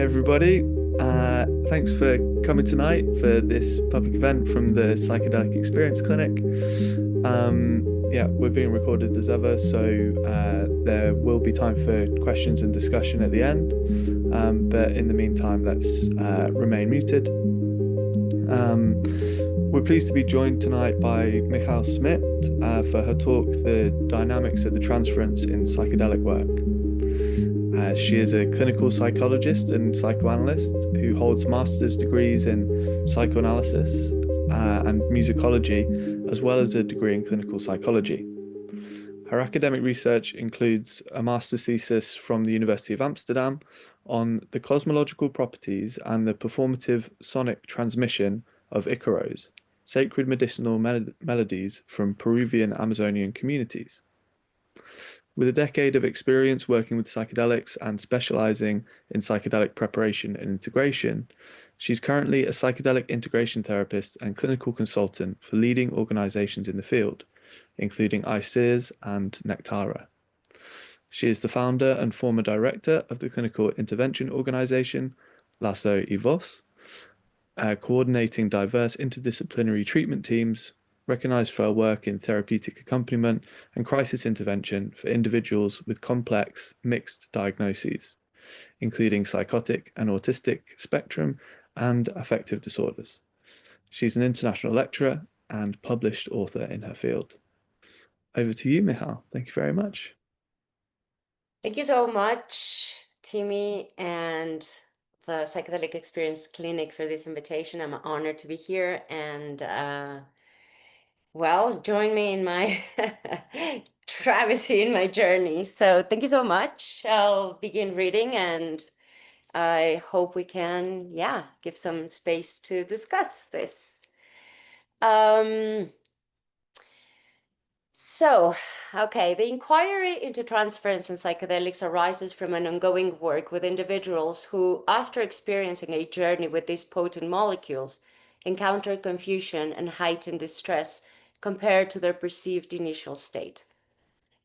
everybody. Thanks for coming tonight for this public event from the Psychedelic Experience Clinic. Yeah, we're being recorded as ever, so there will be time for questions and discussion at the end. But in the meantime, let's remain muted. We're pleased to be joined tonight by Mijal Schmidt for her talk, The Dynamics of the Transference in Psychedelic Work. She is a clinical psychologist and psychoanalyst who holds master's degrees in psychoanalysis and musicology, as well as a degree in clinical psychology. Her academic research includes a master's thesis from the University of Amsterdam on the cosmological properties and the performative sonic transmission of Ikaros, sacred medicinal melodies from Peruvian Amazonian communities. With a decade of experience working with psychedelics and specializing in psychedelic preparation and integration, she's currently a psychedelic integration therapist and clinical consultant for leading organizations in the field, including ICEERS and Nectara. She is the founder and former director of the clinical intervention organization Lasso y Voz, coordinating diverse interdisciplinary treatment teams, recognized for her work in therapeutic accompaniment and crisis intervention for individuals with complex mixed diagnoses, including psychotic and autistic spectrum and affective disorders. She's an international lecturer and published author in her field. Over to you, Mijal. Thank you very much. Thank you so much, Timmy, and the Psychedelic Experience Clinic for this invitation. I'm honored to be here and well, join me in my travesty in my journey. So thank you so much. I'll begin reading and I hope we can, give some space to discuss this. The inquiry into transference and psychedelics arises from an ongoing work with individuals who, after experiencing a journey with these potent molecules, encounter confusion and heightened distress compared to their perceived initial state.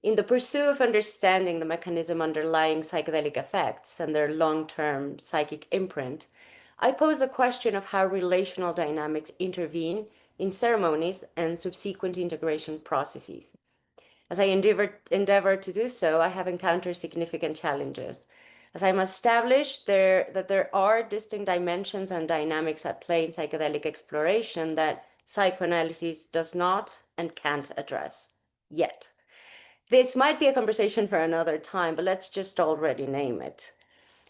In the pursuit of understanding the mechanism underlying psychedelic effects and their long-term psychic imprint, I pose the question of how relational dynamics intervene in ceremonies and subsequent integration processes. As I endeavor to do so, I have encountered significant challenges, as I must establish that there are distinct dimensions and dynamics at play in psychedelic exploration that psychoanalysis does not and can't address yet. This might be a conversation for another time, but let's just already name it.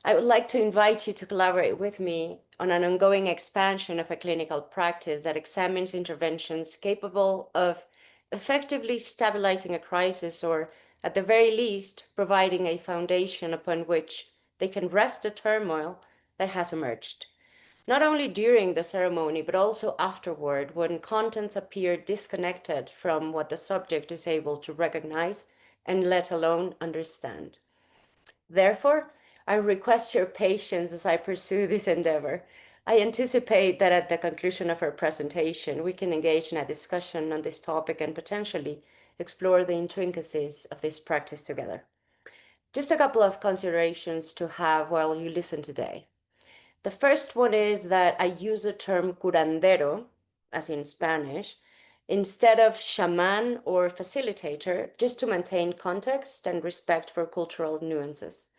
I would like to invite you to collaborate with me on an ongoing expansion of a clinical practice that examines interventions capable of effectively stabilizing a crisis or, at the very least, providing a foundation upon which they can rest the turmoil that has emerged. Not only during the ceremony, but also afterward, when contents appear disconnected from what the subject is able to recognize and let alone understand. Therefore, I request your patience as I pursue this endeavor. I anticipate that at the conclusion of our presentation, we can engage in a discussion on this topic and potentially explore the intricacies of this practice together. Just a couple of considerations to have while you listen today. The first one is that I use the term curandero, as in Spanish, instead of shaman or facilitator, just to maintain context and respect for cultural nuances.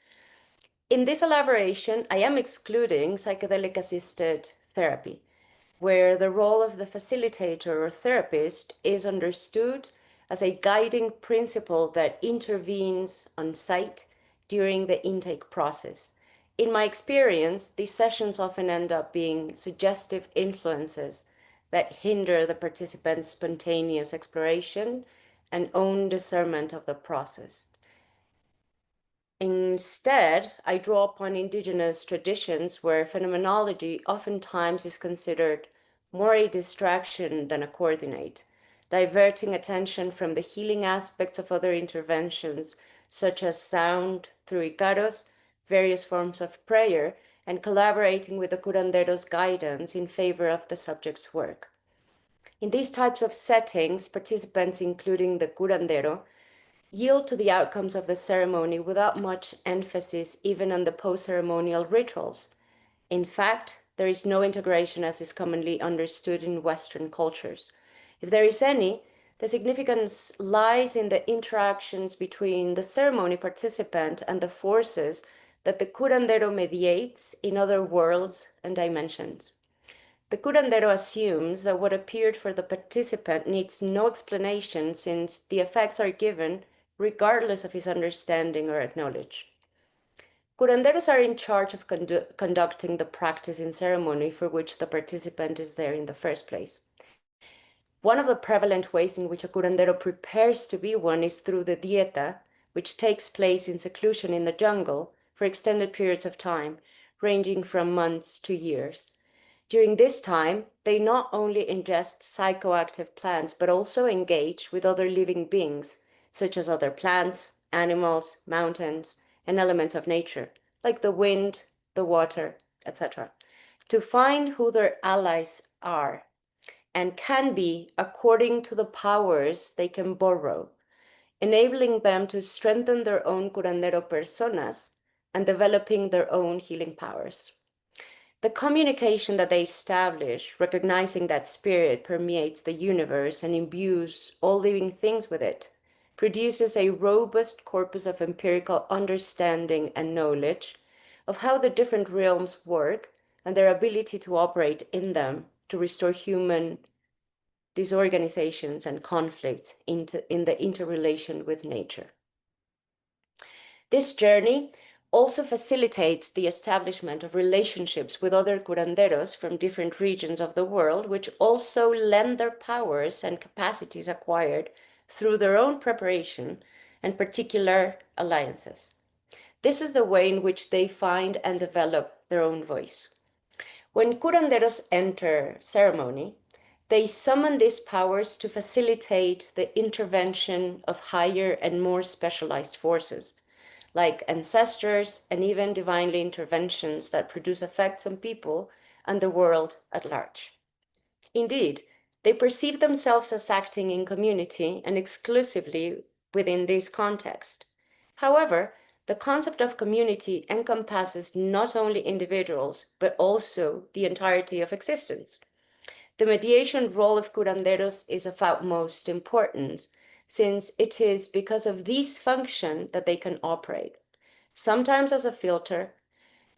In this elaboration, I am excluding psychedelic-assisted therapy, where the role of the facilitator or therapist is understood as a guiding principle that intervenes on site during the intake process. In my experience, these sessions often end up being suggestive influences that hinder the participants' spontaneous exploration and own discernment of the process. Instead, I draw upon indigenous traditions where phenomenology oftentimes is considered more a distraction than a coordinate, diverting attention from the healing aspects of other interventions, such as sound through Ikaros, various forms of prayer, and collaborating with the curanderos' guidance in favor of the subject's work. In these types of settings, participants, including the curandero, yield to the outcomes of the ceremony without much emphasis even on the post-ceremonial rituals, In fact, there is no integration as is commonly understood in Western cultures. If there is any, the significance lies in the interactions between the ceremony participant and the forces that the curandero mediates in other worlds and dimensions. The curandero assumes that what appeared for the participant needs no explanation since the effects are given regardless of his understanding or acknowledge. Curanderos are in charge of conducting the practice in ceremony for which the participant is there in the first place. One of the prevalent ways in which a curandero prepares to be one is through the dieta, which takes place in seclusion in the jungle for extended periods of time, ranging from months to years. During this time, they not only ingest psychoactive plants, but also engage with other living beings, such as other plants, animals, mountains, and elements of nature, like the wind, the water, etc., to find who their allies are and can be according to the powers they can borrow, enabling them to strengthen their own curandero personas and developing their own healing powers. The communication that they establish, recognizing that spirit permeates the universe and imbues all living things with it, produces a robust corpus of empirical understanding and knowledge of how the different realms work and their ability to operate in them to restore human disorganizations and conflicts in the interrelation with nature. This journey also facilitates the establishment of relationships with other curanderos from different regions of the world, which also lend their powers and capacities acquired through their own preparation and particular alliances. This is the way in which they find and develop their own voice. When curanderos enter ceremony, they summon these powers to facilitate the intervention of higher and more specialized forces, like ancestors and even divinely interventions that produce effects on people and the world at large. Indeed, they perceive themselves as acting in community and exclusively within this context. However, the concept of community encompasses not only individuals, but also the entirety of existence. The mediation role of curanderos is of utmost importance, since it is because of this function that they can operate, sometimes as a filter,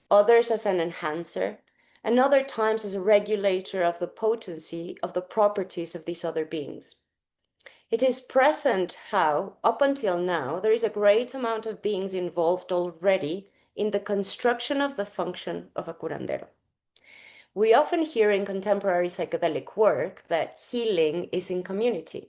others as an enhancer, and other times as a regulator of the potency of the properties of these other beings. It is present how, up until now, there is a great amount of beings involved already in the construction of the function of a curandero. We often hear in contemporary psychedelic work that healing is in community.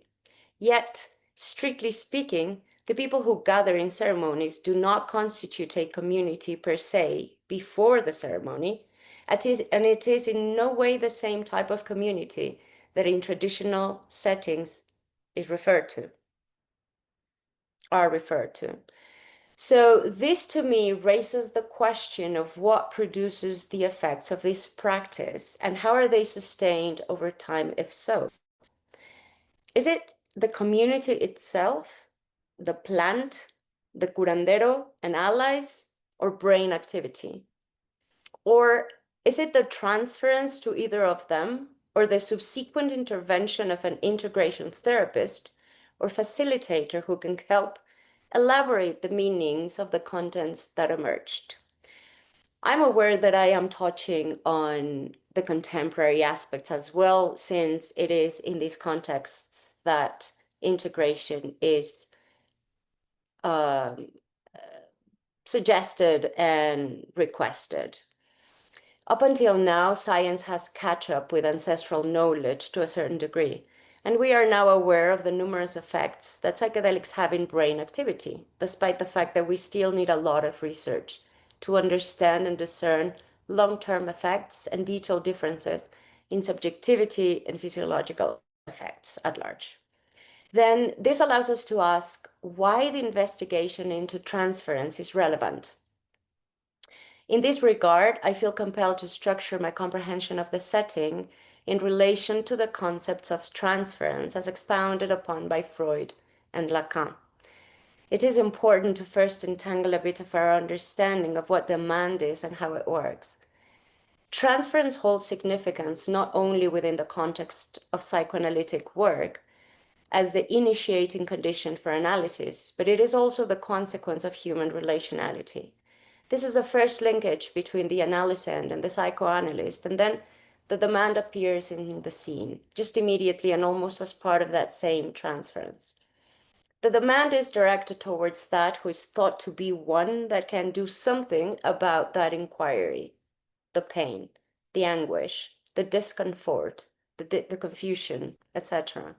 Yet, strictly speaking, the people who gather in ceremonies do not constitute a community per se before the ceremony, and it is in no way the same type of community that in traditional settings are referred to. So this to me raises the question of what produces the effects of this practice and how are they sustained over time if so? Is it the community itself, the plant, the curandero and allies, or brain activity? Or is it the transference to either of them or the subsequent intervention of an integration therapist or facilitator who can help elaborate the meanings of the contents that emerged? I'm aware that I am touching on the contemporary aspects as well, since it is in these contexts that integration is suggested and requested. Up until now, science has catch up with ancestral knowledge to a certain degree, and we are now aware of the numerous effects that psychedelics have in brain activity, despite the fact that we still need a lot of research to understand and discern long-term effects and detailed differences in subjectivity and physiological effects at large. Then this allows us to ask why the investigation into transference is relevant. In this regard, I feel compelled to structure my comprehension of the setting in relation to the concepts of transference as expounded upon by Freud and Lacan. It is important to first entangle a bit of our understanding of what demand is and how it works. Transference holds significance not only within the context of psychoanalytic work as the initiating condition for analysis, but it is also the consequence of human relationality. This is the first linkage between the analysand and the psychoanalyst, and then the demand appears in the scene, just immediately and almost as part of that same transference. The demand is directed towards that who is thought to be one that can do something about that inquiry, the pain, the anguish, the discomfort, the confusion, etc.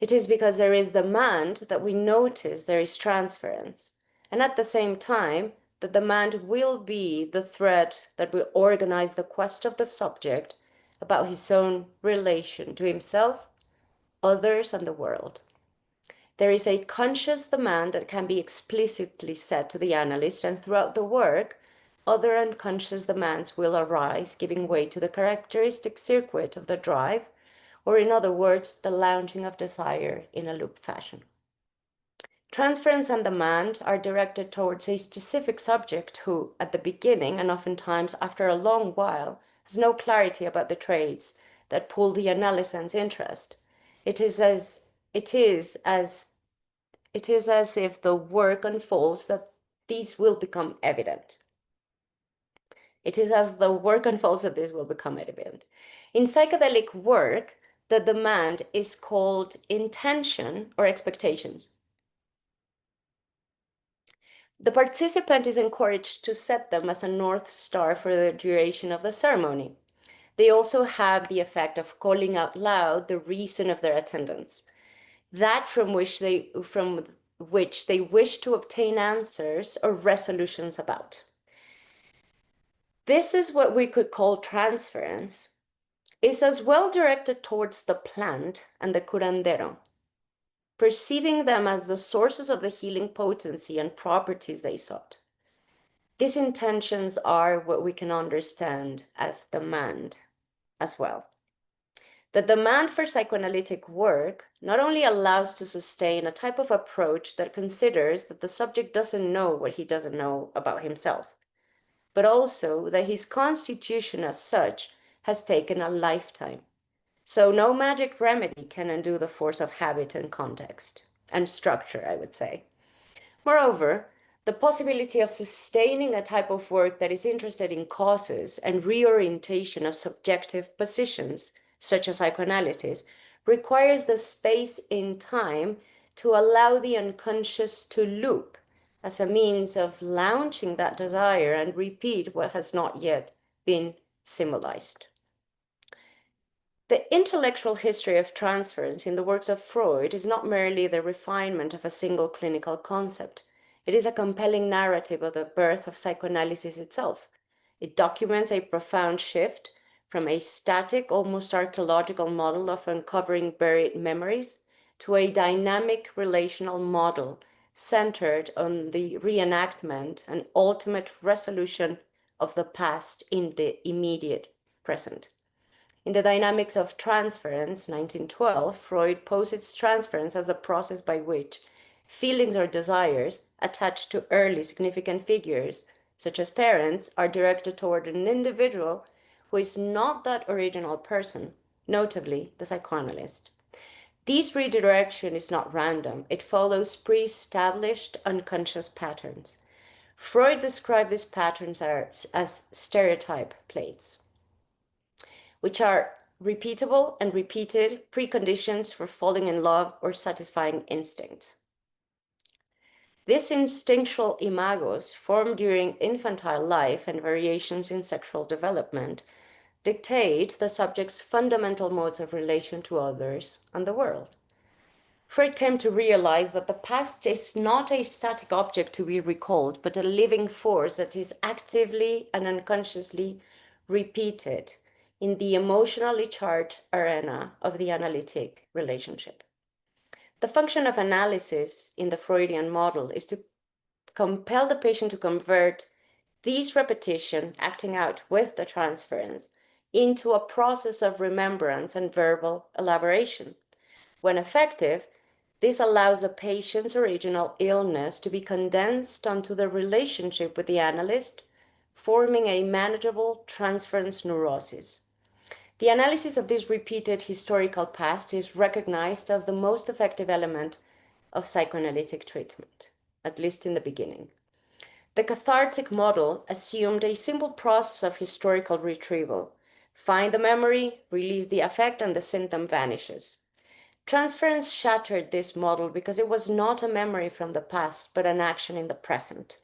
It is because there is demand that we notice there is transference. And at the same time, the demand will be the thread that will organize the quest of the subject about his own relation to himself, others, and the world. There is a conscious demand that can be explicitly set to the analyst, and throughout the work, other unconscious demands will arise, giving way to the characteristic circuit of the drive, or in other words, the launching of desire in a loop fashion. Transference and demand are directed towards a specific subject who, at the beginning and oftentimes after a long while, has no clarity about the traits that pull the analysand's interest. It is as if the work unfolds that these will become evident. It is as the work unfolds that this will become evident. In psychedelic work, the demand is called intention or expectations. The participant is encouraged to set them as a North Star for the duration of the ceremony. They also have the effect of calling out loud the reason of their attendance, that from which they wish to obtain answers or resolutions about. This is what we could call transference. Is as well directed towards the plant and the curandero, perceiving them as the sources of the healing potency and properties they sought. These intentions are what we can understand as demand as well. The demand for psychoanalytic work not only allows to sustain a type of approach that considers that the subject doesn't know what he doesn't know about himself, but also that his constitution as such has taken a lifetime. So no magic remedy can undo the force of habit and context and structure, I would say. Moreover, the possibility of sustaining a type of work that is interested in causes and reorientation of subjective positions, such as psychoanalysis, requires the space in time to allow the unconscious to loop as a means of launching that desire and repeat what has not yet been symbolized. The intellectual history of transference in the works of Freud is not merely the refinement of a single clinical concept. It is a compelling narrative of the birth of psychoanalysis itself. It documents a profound shift from a static, almost archaeological model of uncovering buried memories to a dynamic relational model centered on the reenactment and ultimate resolution of the past in the immediate present. In the Dynamics of Transference, 1912, Freud posits transference as a process by which feelings or desires attached to early significant figures, such as parents, are directed toward an individual who is not that original person, notably the psychoanalyst. This redirection is not random. It follows pre-established unconscious patterns. Freud described these patterns as stereotype plates, which are repeatable and repeated preconditions for falling in love or satisfying instinct. These instinctual imagos formed during infantile life and variations in sexual development dictate the subject's fundamental modes of relation to others and the world. Freud came to realize that the past is not a static object to be recalled, but a living force that is actively and unconsciously repeated in the emotionally charged arena of the analytic relationship. The function of analysis in the Freudian model is to compel the patient to convert these repetition, acting out with the transference, into a process of remembrance and verbal elaboration. When effective, this allows the patient's original illness to be condensed onto the relationship with the analyst, forming a manageable transference neurosis. The analysis of this repeated historical past is recognized as the most effective element of psychoanalytic treatment, at least in the beginning. The cathartic model assumed a simple process of historical retrieval. Find the memory, release the affect, and the symptom vanishes. Transference shattered this model because it was not a memory from the past, but an action in the present.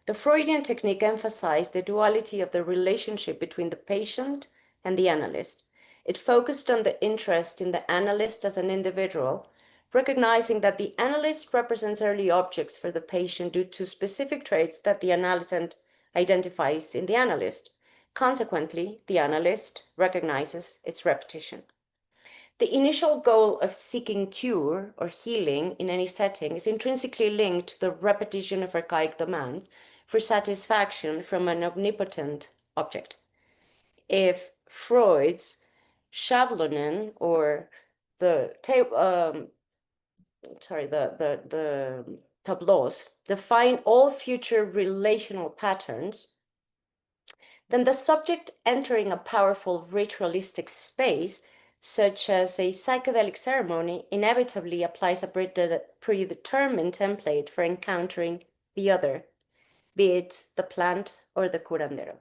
The Freudian technique emphasized the duality of the relationship between the patient and the analyst. It focused on the interest in the analyst as an individual, recognizing that the analyst represents early objects for the patient due to specific traits that the analyst identifies in the analyst. Consequently, the analyst recognizes its repetition. The initial goal of seeking cure or healing in any setting is intrinsically linked to the repetition of archaic demands for satisfaction from an omnipotent object. If Freud's Schablonen or the tableaus define all future relational patterns, then the subject entering a powerful ritualistic space, such as a psychedelic ceremony, inevitably applies a predetermined template for encountering the other, be it the plant or the curandero.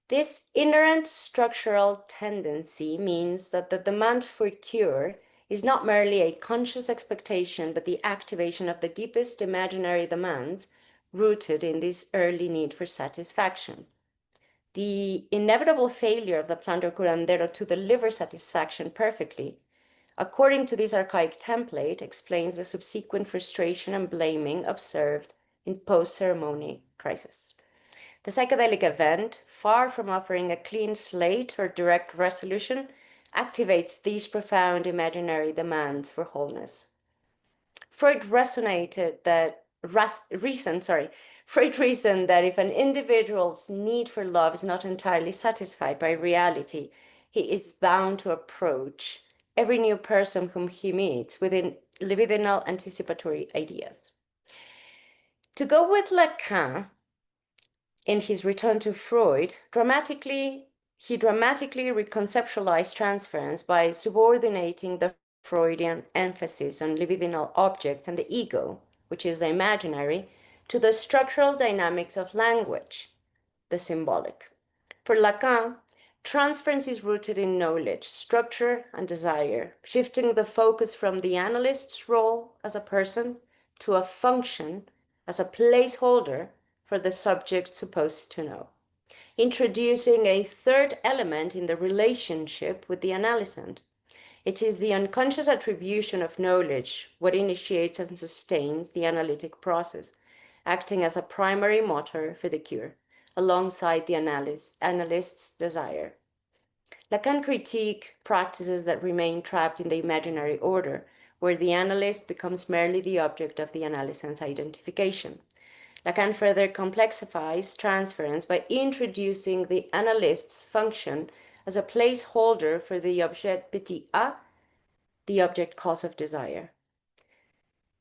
This inherent structural tendency means that the demand for cure is not merely a conscious expectation, but the activation of the deepest imaginary demands rooted in this early need for satisfaction. The inevitable failure of the plant or curandero to deliver satisfaction perfectly, according to this archaic template, explains the subsequent frustration and blaming observed in post-ceremony crisis. The psychedelic event, far from offering a clean slate or direct resolution, activates these profound imaginary demands for wholeness. Freud reasoned that if an individual's need for love is not entirely satisfied by reality, he is bound to approach every new person whom he meets within libidinal anticipatory ideas. To go with Lacan, in his return to Freud, he dramatically reconceptualized transference by subordinating the Freudian emphasis on libidinal objects and the ego, which is the imaginary, to the structural dynamics of language, the symbolic. For Lacan, transference is rooted in knowledge, structure, and desire, shifting the focus from the analyst's role as a person to a function as a placeholder for the subject supposed to know, introducing a third element in the relationship with the analysand. It is the unconscious attribution of knowledge what initiates and sustains the analytic process, acting as a primary motor for the cure, alongside the analyst's desire. Lacan critique practices that remain trapped in the imaginary order, where the analyst becomes merely the object of the analysand's identification. Lacan further complexifies transference by introducing the analyst's function as a placeholder for the objet petit a, the object cause of desire.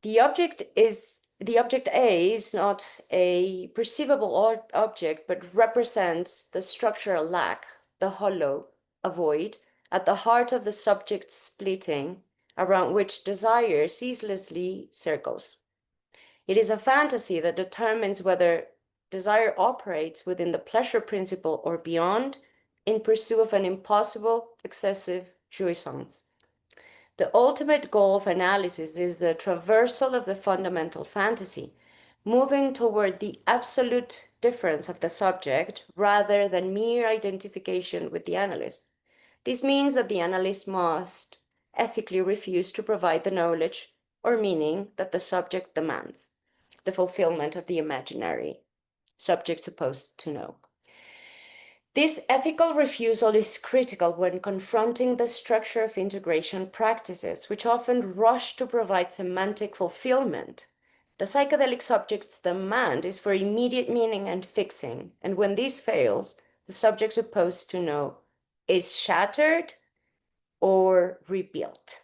The object A is not a perceivable object, but represents the structural lack, the hollow, a void, at the heart of the subject's splitting, around which desire ceaselessly circles. It is a fantasy that determines whether desire operates within the pleasure principle or beyond, in pursuit of an impossible, excessive jouissance. The ultimate goal of analysis is the traversal of the fundamental fantasy, moving toward the absolute difference of the subject rather than mere identification with the analyst. This means that the analyst must ethically refuse to provide the knowledge or meaning that the subject demands, the fulfillment of the imaginary subject supposed to know. This ethical refusal is critical when confronting the structure of integration practices, which often rush to provide semantic fulfillment. The psychedelic subject's demand is for immediate meaning and fixing, and when this fails, the subject supposed to know is shattered or rebuilt.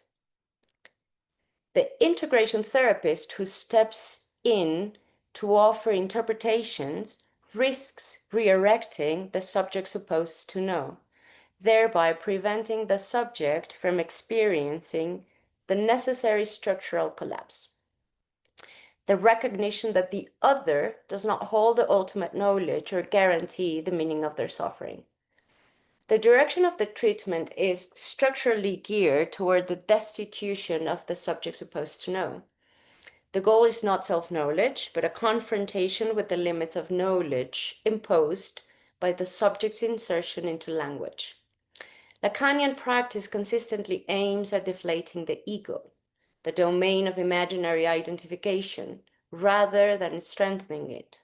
The integration therapist who steps in to offer interpretations risks re-erecting the subject supposed to know, thereby preventing the subject from experiencing the necessary structural collapse. The recognition that the other does not hold the ultimate knowledge or guarantee the meaning of their suffering. The direction of the treatment is structurally geared toward the destitution of the subject supposed to know. The goal is not self-knowledge, but a confrontation with the limits of knowledge imposed by the subject's insertion into language. Lacanian practice consistently aims at deflating the ego, the domain of imaginary identification, rather than strengthening it,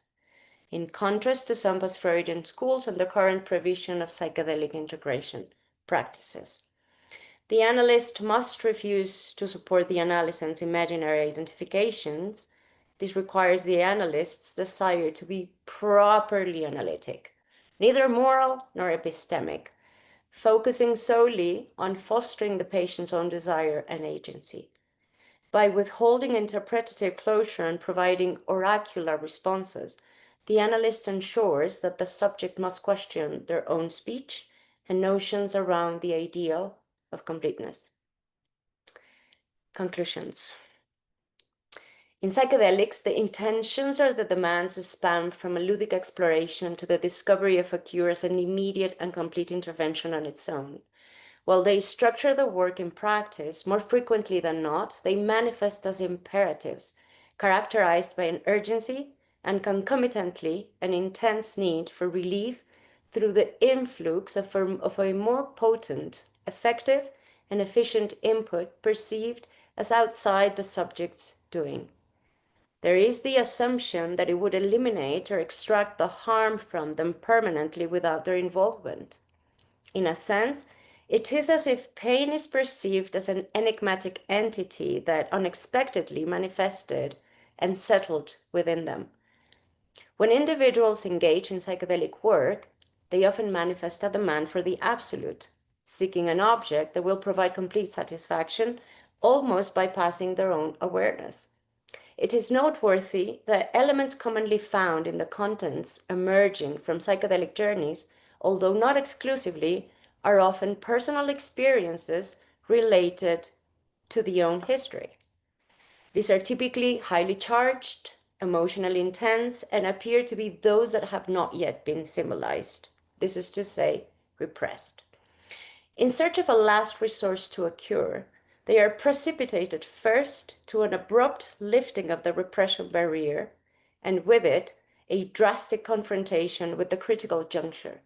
in contrast to some post-Freudian schools and the current provision of psychedelic integration practices. The analyst must refuse to support the analysand's imaginary identifications. This requires the analyst's desire to be properly analytic, neither moral nor epistemic, focusing solely on fostering the patient's own desire and agency. By withholding interpretative closure and providing oracular responses, the analyst ensures that the subject must question their own speech and notions around the ideal of completeness. Conclusions. In psychedelics, the intentions or the demands span from a ludic exploration to the discovery of a cure as an immediate and complete intervention on its own. While they structure the work in practice, more frequently than not, they manifest as imperatives, characterized by an urgency and concomitantly an intense need for relief through the influx of a more potent, effective, and efficient input perceived as outside the subject's doing. There is the assumption that it would eliminate or extract the harm from them permanently without their involvement. In a sense, it is as if pain is perceived as an enigmatic entity that unexpectedly manifested and settled within them. When individuals engage in psychedelic work, they often manifest a demand for the absolute, seeking an object that will provide complete satisfaction, almost bypassing their own awareness. It is noteworthy that elements commonly found in the contents emerging from psychedelic journeys, although not exclusively, are often personal experiences related to the own history. These are typically highly charged, emotionally intense, and appear to be those that have not yet been symbolized. This is to say, repressed. In search of a last resource to a cure, they are precipitated first to an abrupt lifting of the repression barrier, and with it, a drastic confrontation with the critical juncture,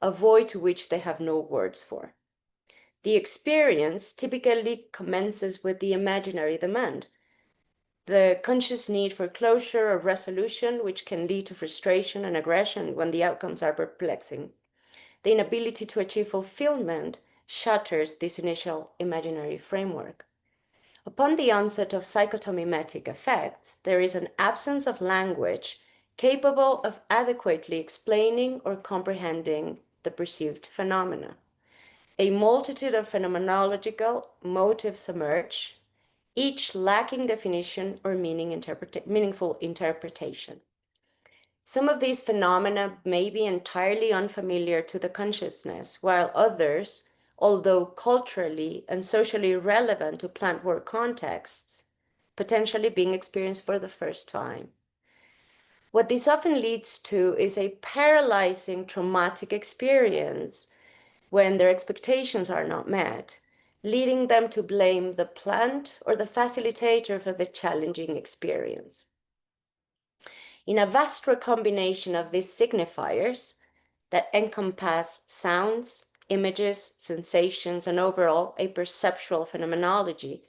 a void to which they have no words for. The experience typically commences with the imaginary demand, the conscious need for closure or resolution, which can lead to frustration and aggression when the outcomes are perplexing. The inability to achieve fulfillment shatters this initial imaginary framework. Upon the onset of psychotomimetic effects, there is an absence of language capable of adequately explaining or comprehending the perceived phenomena. A multitude of phenomenological motives emerge, each lacking definition or meaningful interpretation. Some of these phenomena may be entirely unfamiliar to the consciousness, while others, although culturally and socially relevant to plant work contexts, potentially being experienced for the first time. What this often leads to is a paralyzing traumatic experience when their expectations are not met, leading them to blame the plant or the facilitator for the challenging experience. In a vast recombination of these signifiers that encompass sounds, images, sensations, and overall a perceptual phenomenology,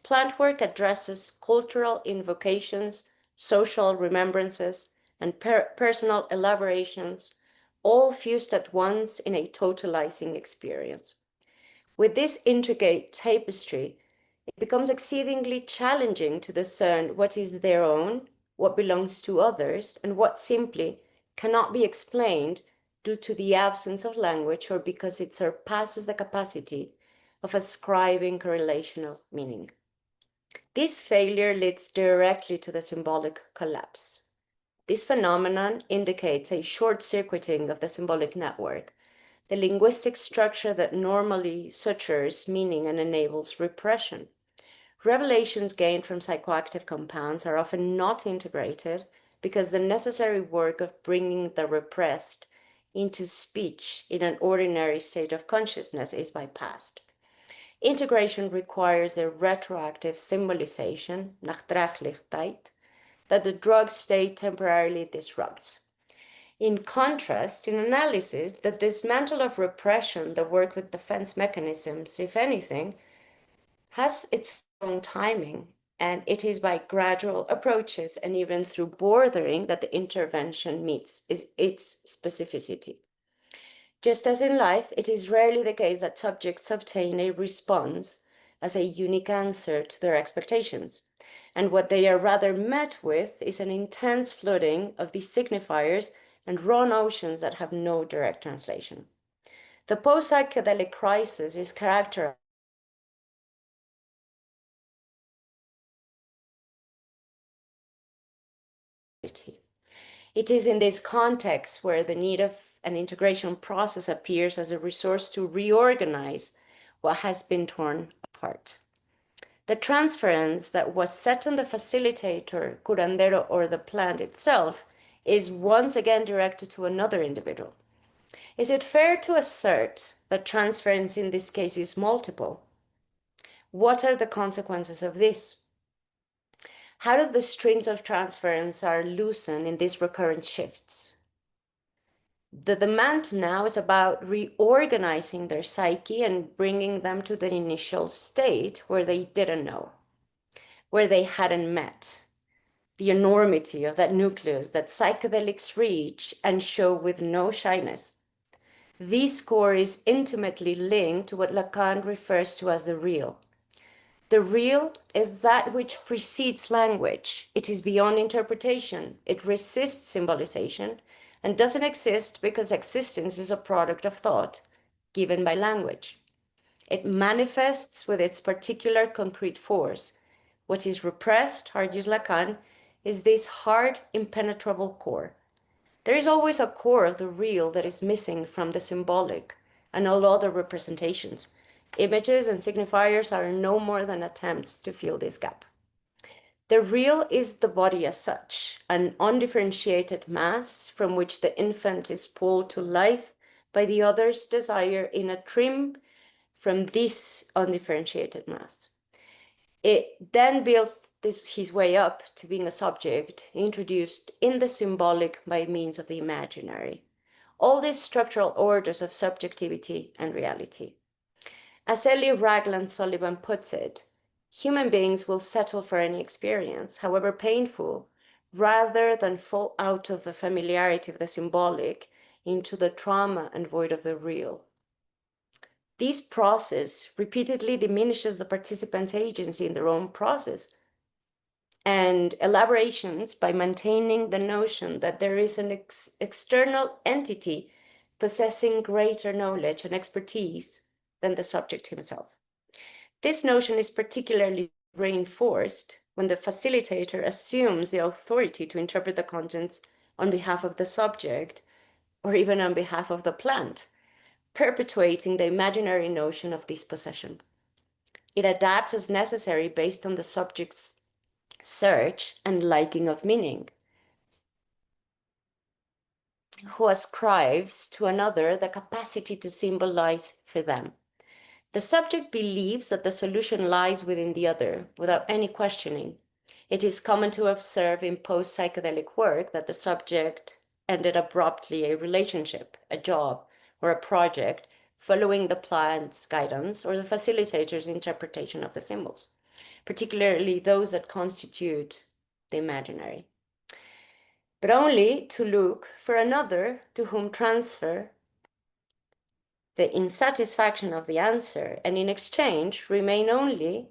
plant work addresses cultural invocations, social remembrances, and personal elaborations, all fused at once in a totalizing experience. With this intricate tapestry, it becomes exceedingly challenging to discern what is their own, what belongs to others, and what simply cannot be explained due to the absence of language or because it surpasses the capacity of ascribing correlational meaning. This failure leads directly to the symbolic collapse. This phenomenon indicates a short-circuiting of the symbolic network, the linguistic structure that normally sutures meaning and enables repression. Revelations gained from psychoactive compounds are often not integrated because the necessary work of bringing the repressed into speech in an ordinary state of consciousness is bypassed. Integration requires a retroactive symbolization, Nachtragelijkheid, that the drug state temporarily disrupts. In contrast, in analysis, the dismantle of repression, the work with defense mechanisms, if anything, has its own timing, and it is by gradual approaches and even through bordering that the intervention meets its specificity. Just as in life, it is rarely the case that subjects obtain a response as a unique answer to their expectations, and what they are rather met with is an intense flooding of these signifiers and raw notions that have no direct translation. The post-psychedelic crisis is characterized It is in this context where the need of an integration process appears as a resource to reorganize what has been torn apart. The transference that was set on the facilitator, curandero, or the plant itself is once again directed to another individual. Is it fair to assert that transference in this case is multiple? What are the consequences of this? How do the strings of transference are loosened in these recurrent shifts? The demand now is about reorganizing their psyche and bringing them to the initial state where they didn't know, where they hadn't met, the enormity of that nucleus that psychedelics reach and show with no shyness. This core is intimately linked to what Lacan refers to as the real. The real is that which precedes language. It is beyond interpretation. It resists symbolization and doesn't exist because existence is a product of thought given by language. It manifests with its particular concrete force. What is repressed, argues Lacan, is this hard, impenetrable core. There is always a core of the real that is missing from the symbolic and all other representations. Images and signifiers are no more than attempts to fill this gap. The real is the body as such, an undifferentiated mass from which the infant is pulled to life by the other's desire in a trim from this undifferentiated mass. It then builds his way up to being a subject introduced in the symbolic by means of the imaginary. All these structural orders of subjectivity and reality. As Ellie Ragland Sullivan puts it, human beings will settle for any experience, however painful, rather than fall out of the familiarity of the symbolic into the trauma and void of the real. This process repeatedly diminishes the participants' agency in their own process, and elaborations by maintaining the notion that there is an external entity possessing greater knowledge and expertise than the subject himself. This notion is particularly reinforced when the facilitator assumes the authority to interpret the contents on behalf of the subject or even on behalf of the plant, perpetuating the imaginary notion of dispossession. It adapts as necessary based on the subject's search and liking of meaning, who ascribes to another the capacity to symbolize for them. The subject believes that the solution lies within the other without any questioning. It is common to observe in post-psychedelic work that the subject ended abruptly a relationship, a job, or a project following the plant's guidance or the facilitator's interpretation of the symbols, particularly those that constitute the imaginary, but only to look for another to whom transfer the insatisfaction of the answer, and in exchange remain only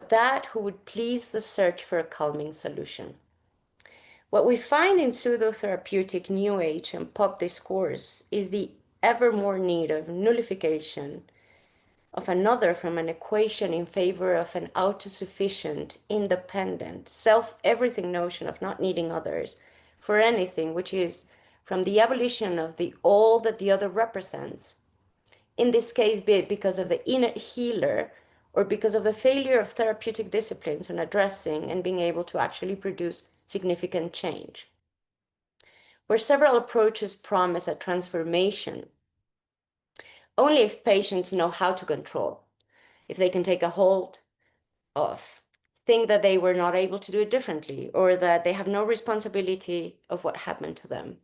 that who would please the search for a calming solution. What we find in pseudo-therapeutic New Age and pop discourse is the ever more need of nullification of another from an equation in favor of an autosufficient, independent, self-everything notion of not needing others, for anything, which is from the abolition of the all that the other represents, in this case, be it because of the inner healer or because of the failure of therapeutic disciplines on addressing and being able to actually produce significant change. Where several approaches promise a transformation, only if patients know how to control, if they can take a hold of, think that they were not able to do it differently, or that they have no responsibility of what happened to them.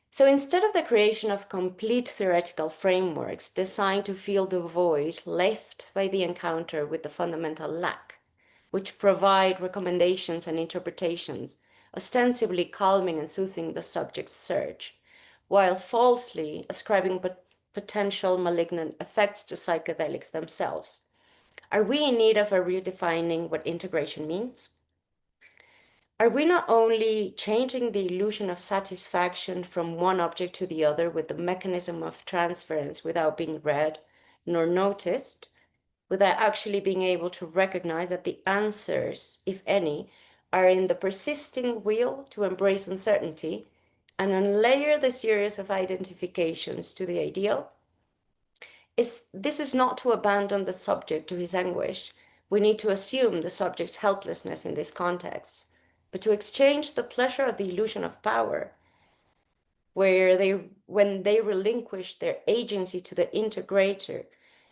So instead of the creation of complete theoretical frameworks designed to fill the void left by the encounter with the fundamental lack, which provide recommendations and interpretations, ostensibly calming and soothing the subject's search, while falsely ascribing potential malignant effects to psychedelics themselves. Are we in need of a redefining what integration means? Are we not only changing the illusion of satisfaction from one object to the other with the mechanism of transference without being read nor noticed, without actually being able to recognize that the answers, if any, are in the persisting will to embrace uncertainty and unlayer the series of identifications to the ideal? This is not to abandon the subject to his anguish. We need to assume the subject's helplessness in this context, but to exchange the pleasure of the illusion of power, when they relinquish their agency to the integrator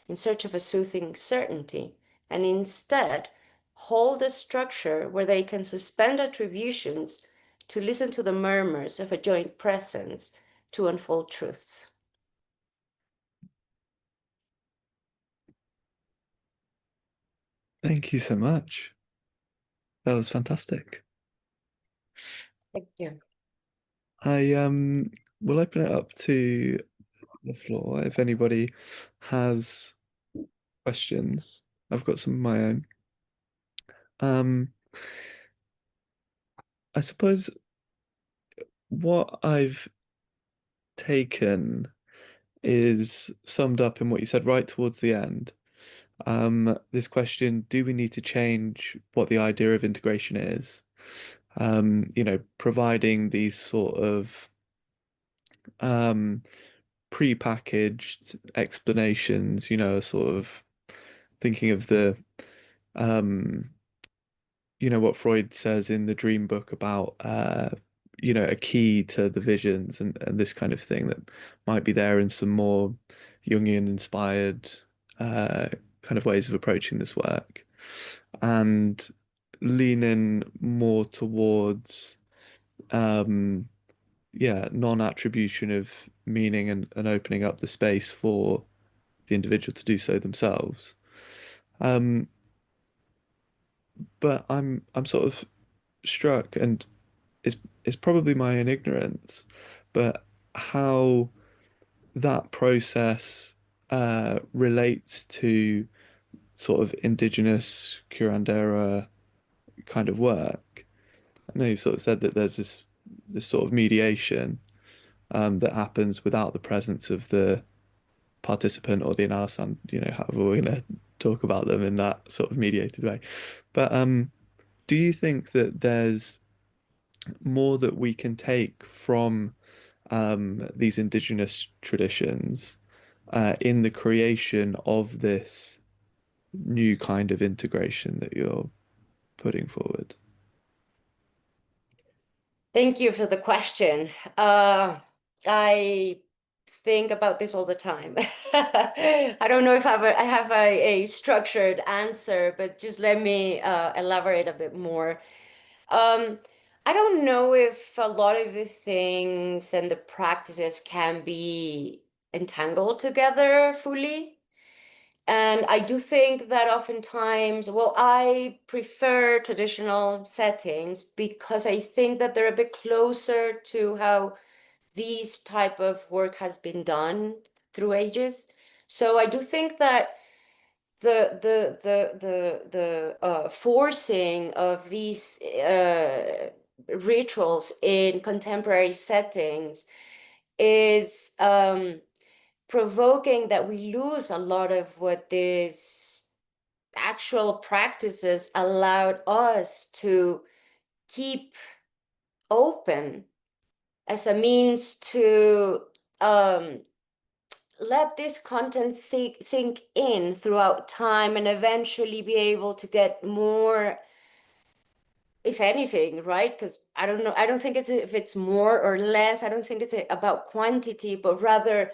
in search of a soothing certainty, and instead hold a structure where they can suspend attributions to listen to the murmurs of a joint presence to unfold truths. Thank you so much. That was fantastic. Thank you. I will open it up to the floor if anybody has questions. I've got some of my own. Um, I suppose what I've taken is summed up in what you said right towards the end. This question, do we need to change what the idea of integration is? Providing these sort of pre-packaged explanations, sort of thinking of the what Freud says in the Dream Book about a key to the visions and this kind of thing that might be there in some more Jungian inspired kind of ways of approaching this work, and leaning more towards non-attribution of meaning and opening up the space for the individual to do so themselves. Um, but I'm sort of struck, and it's probably my own ignorance, but how that process relates to sort of indigenous curandero kind of work. I know you've sort of said that there's this sort of mediation that happens without the presence of the participant or the analyst, however we're going to talk about them in that sort of mediated way. But do you think that there's more that we can take from these indigenous traditions in the creation of this new kind of integration that you're putting forward? Thank you for the question. I think about this all the time. I don't know if I have a structured answer, but just let me elaborate a bit more. Um, I don't know if a lot of the things and the practices can be entangled together fully. And I do think that oftentimes, well, I prefer traditional settings because I think that they're a bit closer to how these type of work has been done through ages. So I do think that the forcing of these rituals in contemporary settings is provoking that we lose a lot of what these actual practices allowed us to keep open as a means to um, let this content sink in throughout time and eventually be able to get more, if anything, right? Because I don't know, I don't think if it's more or less, I don't think it's about quantity, but rather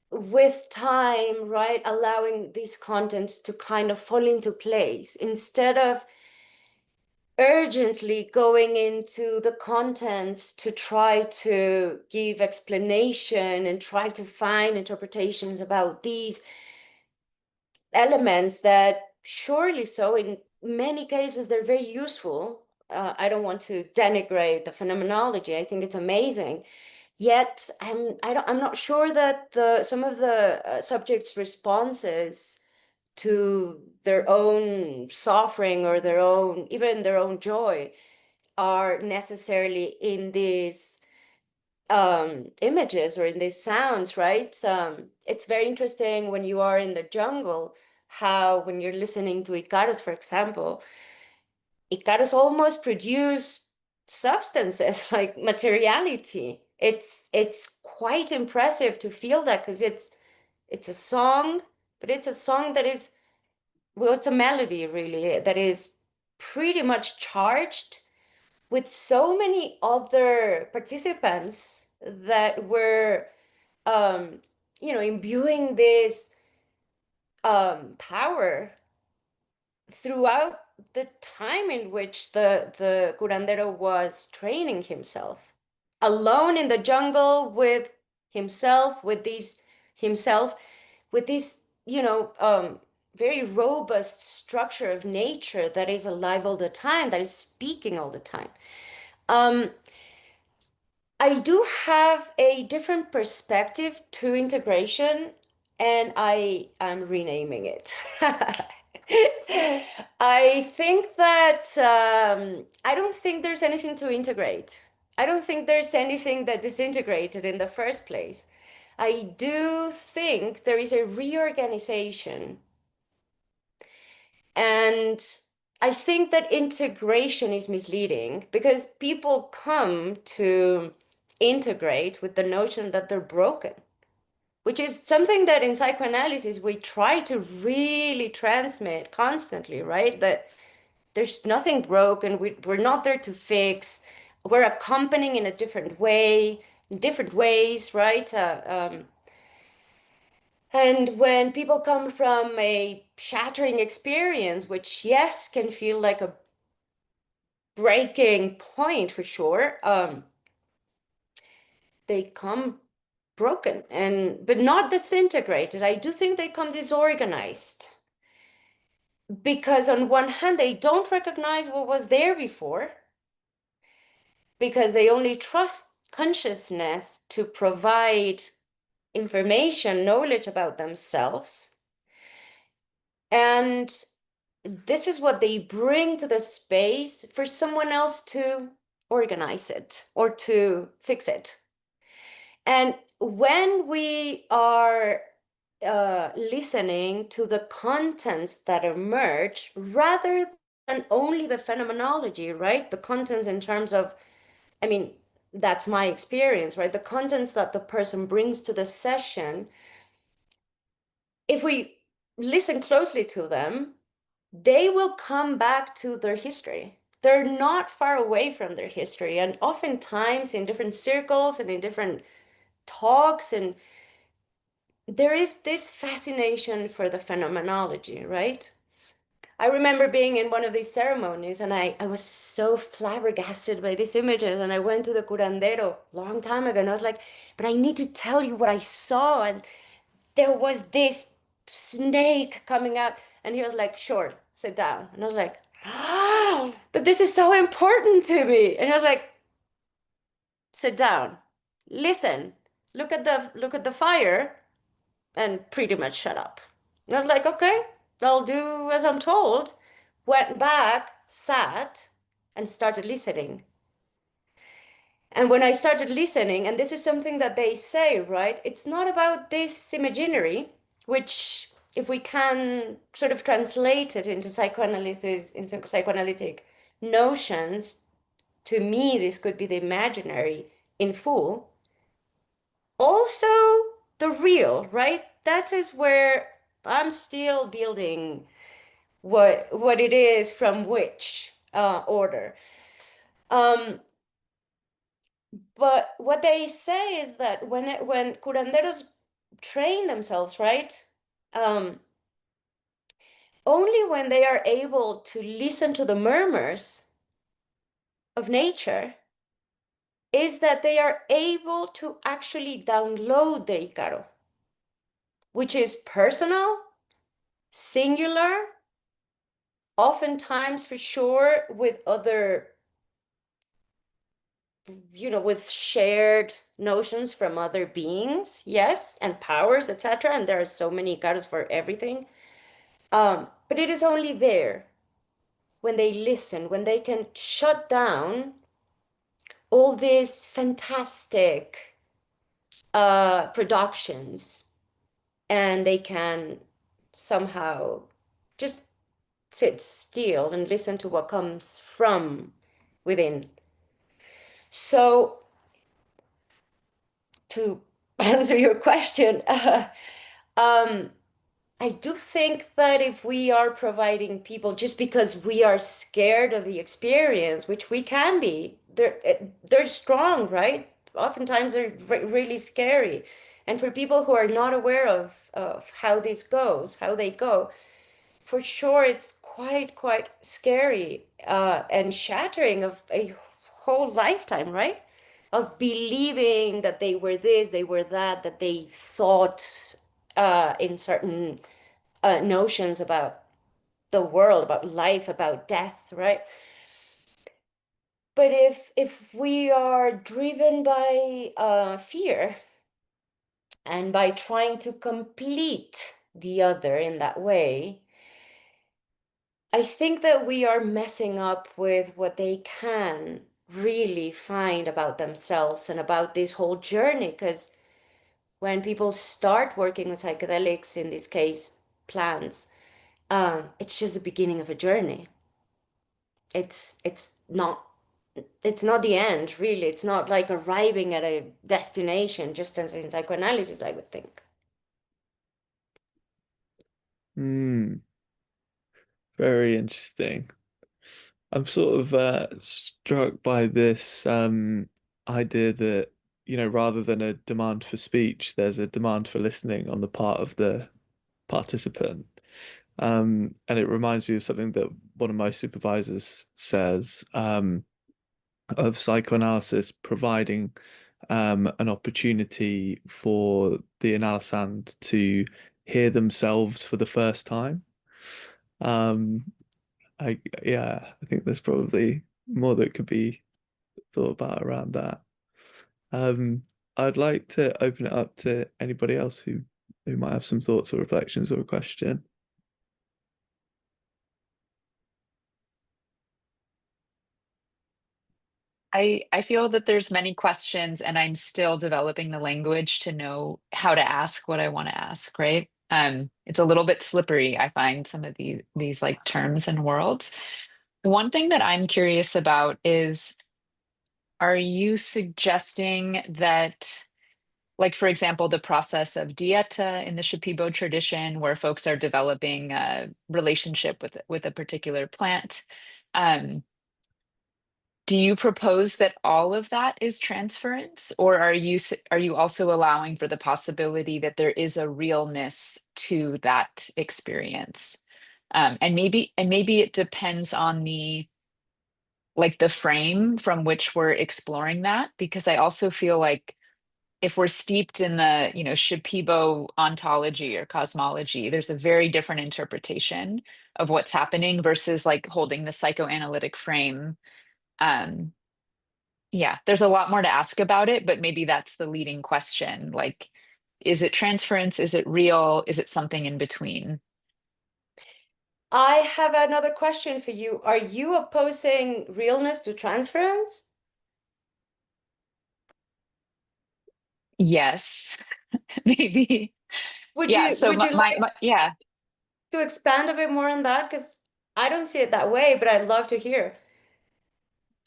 with time, right, allowing these contents to kind of fall into place instead of urgently going into the contents to try to give explanation and try to find interpretations about these elements that surely so in many cases they're very useful. I don't want to denigrate the phenomenology. I think it's amazing. Yet I'm not sure that the some of the subjects' responses to their own suffering or their own even their own joy are necessarily in these images or in these sounds, right? It's very interesting when you are in the jungle, how when you're listening to Ikaros, for example, Ikaros almost produce substances like materiality. It's quite impressive to feel that because it's a song, but it's a song that is, well, it's a melody really that is pretty much charged with so many other participants that were um, imbuing this power throughout the time in which the curandero was training himself, alone in the jungle with himself, himself, with this, very robust structure of nature that is alive all the time, that is speaking all the time. Um, I do have a different perspective to integration, and I am renaming it. I think that I don't think there's anything to integrate. I don't think there's anything that disintegrated in the first place. I do think there is a reorganization, and I think that integration is misleading because people come to integrate with the notion that they're broken, which is something that in psychoanalysis we try to really transmit constantly, right? That there's nothing broken, we're not there to fix, we're accompanying in a different way, in different ways, right? And when people come from a shattering experience, which yes, can feel like a breaking point for sure, they come broken and but not disintegrated. I do think they come disorganized because on one hand they don't recognize what was there before because they only trust consciousness to provide information, knowledge about themselves. And this is what they bring to the space for someone else to organize it or to fix it. And when we are listening to the contents that emerge rather than only the phenomenology, right? The contents in terms of, I mean, that's my experience, right? The contents that the person brings to the session, if we listen closely to them, they will come back to their history. They're not far away from their history. And oftentimes in different circles and in different talks, and there is this fascination for the phenomenology, right? I remember being in one of these ceremonies and I was so flabbergasted by these images. And I went to the curandero a long time ago and I was like, but I need to tell you what I saw. And there was this snake coming out. And he was like, sure, sit down. And I was like, ah, but this is so important to me. And I was like, sit down, listen, look at the fire and pretty much shut up. And I was like, okay, I'll do as I'm told. Went back, sat, and started listening. And when I started listening, and this is something that they say, right? It's not about this imaginary, which, if we can sort of translate it into psychoanalysis, into psychoanalytic notions, to me, this could be the imaginary in full. Also, the real, right? That is where I'm still building what it is from which order. Um, but what they say is that when curanderos train themselves, right? Um, only when they are able to listen to the murmurs of nature is that they are able to actually download the Icaro, which is personal, singular, oftentimes for sure with other, with shared notions from other beings, yes, and powers, etc. And there are so many Icaros for everything. But it is only there when they listen, when they can shut down all these fantastic productions, and they can somehow just sit still and listen to what comes from within. So, to answer your question, um, I do think that if we are providing people just because we are scared of the experience, which we can be, they're strong, right? Oftentimes they're really scary. And for people who are not aware of how this goes, how they go, for sure it's quite scary and shattering of a whole lifetime, right? Of believing that they were this, they were that, that they thought in certain notions about the world, about life, about death, right? But if we are driven by fear and by trying to complete the other in that way, I think that we are messing up with what they can really find about themselves and about this whole journey. Because when people start working with psychedelics, in this case, plants, it's just the beginning of a journey. It's not the end, really. It's not like arriving at a destination, just as in psychoanalysis, I would think. Hmm, very interesting. I'm sort of struck by this idea that, rather than a demand for speech, there's a demand for listening on the part of the participant. And it reminds me of something that one of my supervisors says, of psychoanalysis providing an opportunity for the analysand to hear themselves for the first time. Um, I think there's probably more that could be thought about around that. Um, I'd like to open it up to anybody else who might have some thoughts or reflections or a question. I feel that there's many questions and I'm still developing the language to know how to ask what I want to ask, right? It's a little bit slippery, I find some of these like terms and worlds. One thing that I'm curious about is, are you suggesting that, like, for example, the process of dieta in the Shipibo tradition, where folks are developing a relationship with a particular plant, um, do you propose that all of that is transference, or are you also allowing for the possibility that there is a realness to that experience? And maybe it depends on the frame from which we're exploring that, because I also feel like if we're steeped in the Shipibo ontology or cosmology, there's a very different interpretation of what's happening versus like holding the psychoanalytic frame. Um, yeah, there's a lot more to ask about it, but maybe that's the leading question. Like, is it transference? Is it real? Is it something in between? I have another question for you. Are you opposing realness to transference? Yes, maybe. Would Yeah, you so would my, you my, like my yeah. to expand a bit more on that? Because I don't see it that way, but I'd love to hear.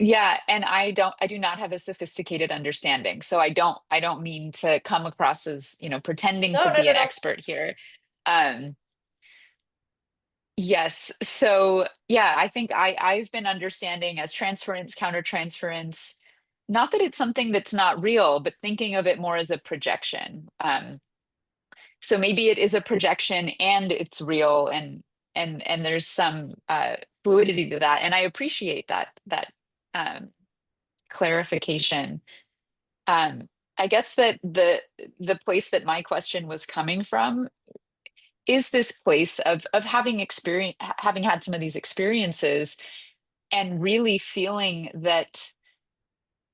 Yeah, and I do not have a sophisticated understanding. So I don't mean to come across as, pretending No, to no, be no, an no. expert here. Um, yes. So yeah, I think I've been understanding as transference, countertransference, not that it's something that's not real, but thinking of it more as a projection. So maybe it is a projection and it's real, and there's some fluidity to that. And I appreciate that um clarification. Um, I guess that the place that my question was coming from is this place of having having had some of these experiences and really feeling that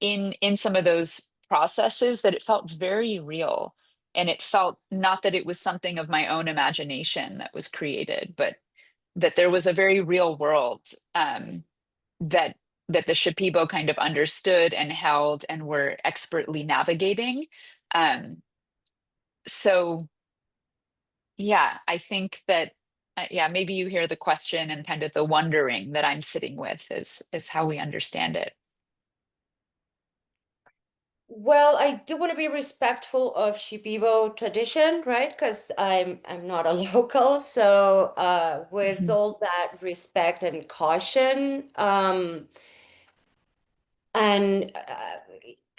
in some of those processes that it felt very real, and it felt not that it was something of my own imagination that was created, but that there was a very real world, that that the Shipibo kind of understood and held and were expertly navigating. Um, so yeah, I think that yeah, maybe you hear the question and kind of the wondering that I'm sitting with is how we understand it. Well, I do want to be respectful of Shipibo tradition, right? Because I'm not a local, so with Mhm. all that respect and caution, and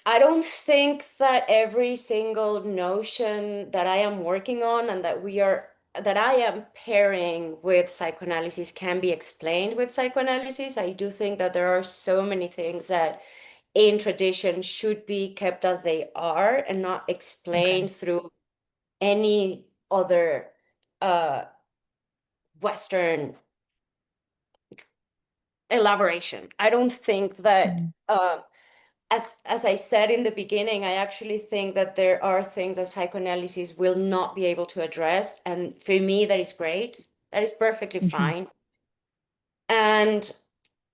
I don't think that every single notion that I am working on and that I am pairing with psychoanalysis can be explained with psychoanalysis. I do think that there are so many things that in tradition should be kept as they are and not Okay. explained through any other uh, Western elaboration. I don't think that Mhm. as I said in the beginning, I actually think that there are things that psychoanalysis will not be able to address. And for me, that is great. That is perfectly Mhm. fine. And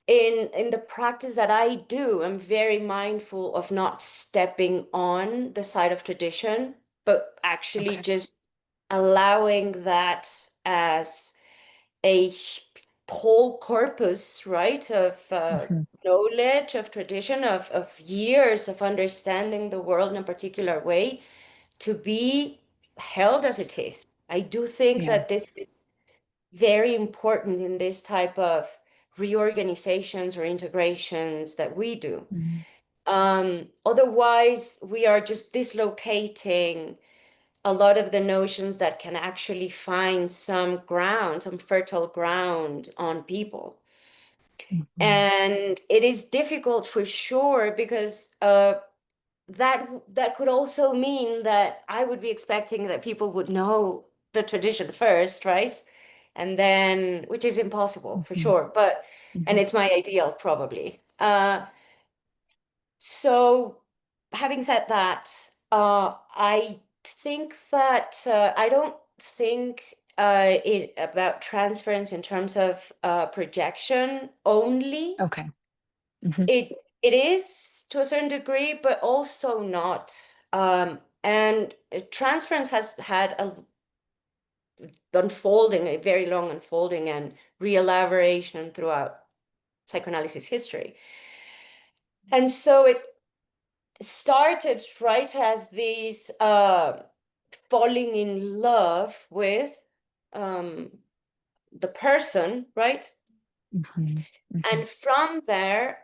in the practice that I do, I'm very mindful of not stepping on the side of tradition, but actually Okay. just allowing that as a whole corpus, right, of Mhm. knowledge, of tradition, of years of understanding the world in a particular way to be held as it is. I do think Yeah. that this is very important in this type of reorganizations or integrations that we do. Mhm. Otherwise, we are just dislocating a lot of the notions that can actually find some ground, some fertile ground on people. Mhm. And it is difficult for sure because that could also mean that I would be expecting that people would know the tradition first, right? And then, which is impossible for Mhm. sure, but and Mhm. it's my ideal probably. So having said that, I think that I don't think it about transference in terms of projection only. Okay. Mhm. It is to a certain degree, but also not. And transference has had a unfolding, a very long unfolding and re-elaboration throughout psychoanalysis history. And so it started right as these falling in love with um, the person, right? Mhm. Mhm. And from there,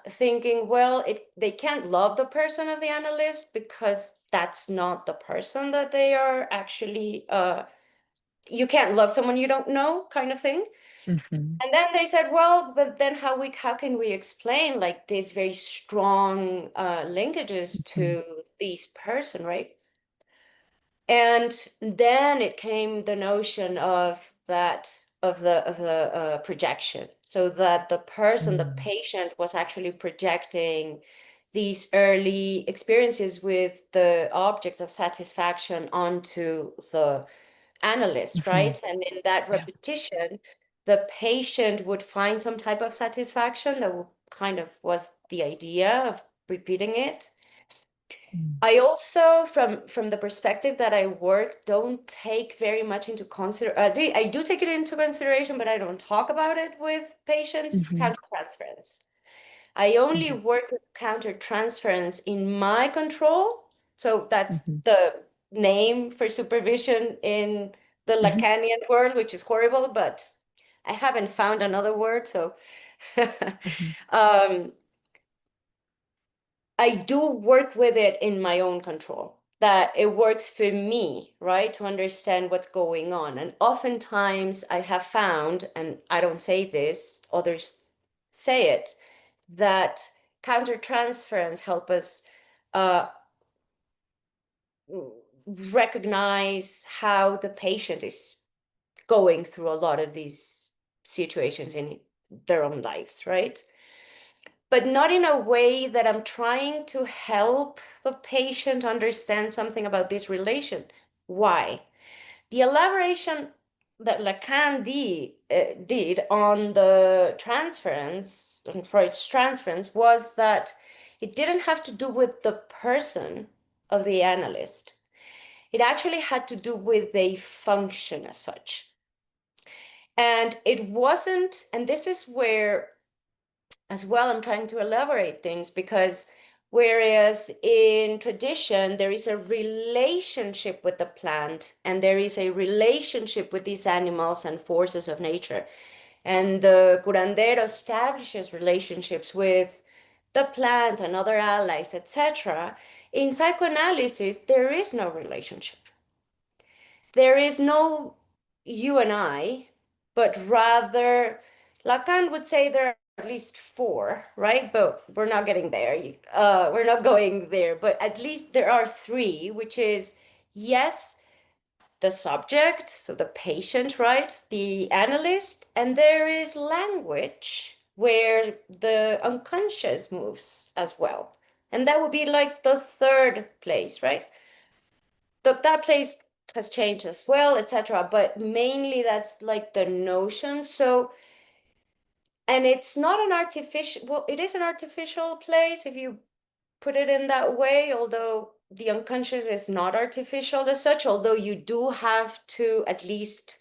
thinking, well, they can't love the person of the analyst because that's not the person that they are actually. You can't love someone you don't know, kind of thing. Mhm. And then they said, well, but then how can we explain like these very strong linkages Mhm. to these person, right? And then it came the notion of that of the projection, so that the person, the Mhm. patient, was actually projecting these early experiences with the objects of satisfaction onto the analyst, Mhm. right? And in that Yeah. repetition, the patient would find some type of satisfaction that kind of was the idea of repeating it. Mm. I also, from the perspective that I work, don't take very much into consider. I do take it into consideration, but I don't talk about it with patients. Mhm. Countertransference. I only Okay. work with countertransference in my control. So that's Mhm. the name for supervision in the Mhm. Lacanian word, which is horrible, but I haven't found another word. So Mhm. um, I do work with it in my own control, that it works for me, right, to understand what's going on. And oftentimes I have found, and I don't say this, others say it, that countertransference help us uh, recognize how the patient is going through a lot of these situations in their own lives, right? But not in a way that I'm trying to help the patient understand something about this relation. Why? The elaboration that Lacan did on the transference, on Freud's transference, was that it didn't have to do with the person of the analyst. It actually had to do with the function as such. And it wasn't, and this is where as well I'm trying to elaborate things, because whereas in tradition there is a relationship with the plant and there is a relationship with these animals and forces of nature, and the curandero establishes relationships with the plant and other allies, etc., in psychoanalysis there is no relationship. There is no you and I, but rather, Lacan would say there are at least four, right? But we're not getting there. We're not going there, but at least there are three, which is yes, the subject, so the patient, right? The analyst, and there is language where the unconscious moves as well. And that would be like the third place, right? That place has changed as well, etc. But mainly that's like the notion. So, and it's not an artificial, well, it is an artificial place if you put it in that way, although the unconscious is not artificial as such, although you do have to at least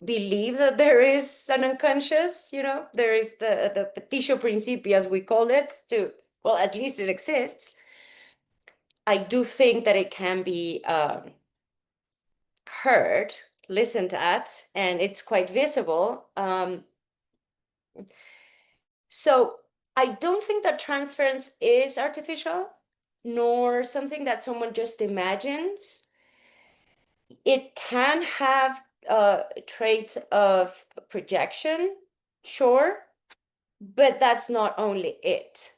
believe that there is an unconscious, there is the petitio principii, as we call it, to, well, at least it exists. I do think that it can be heard, listened at, and it's quite visible. So I don't think that transference is artificial, nor something that someone just imagines. It can have a trait of projection, sure, but that's not only it.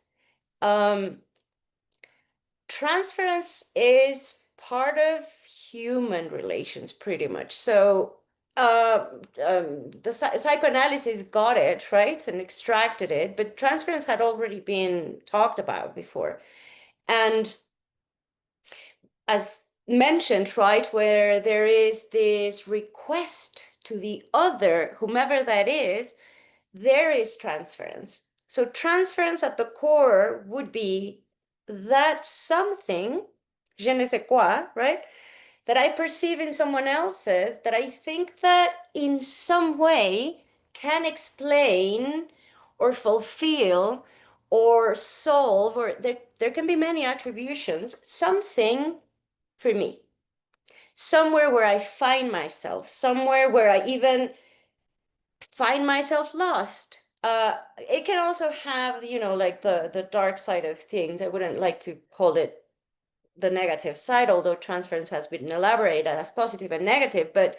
Transference is part of human relations, pretty much. So the psychoanalysis got it, right, and extracted it, but transference had already been talked about before. And as mentioned, right, where there is this request to the other, whomever that is, there is transference. So transference at the core would be that something, je ne sais quoi, right, that I perceive in someone else's, that I think that in some way can explain or fulfill or solve, or there can be many attributions, something for me. Somewhere where I find myself, somewhere where I even find myself lost. It can also have, like the dark side of things. I wouldn't like to call it the negative side, although transference has been elaborated as positive and negative. But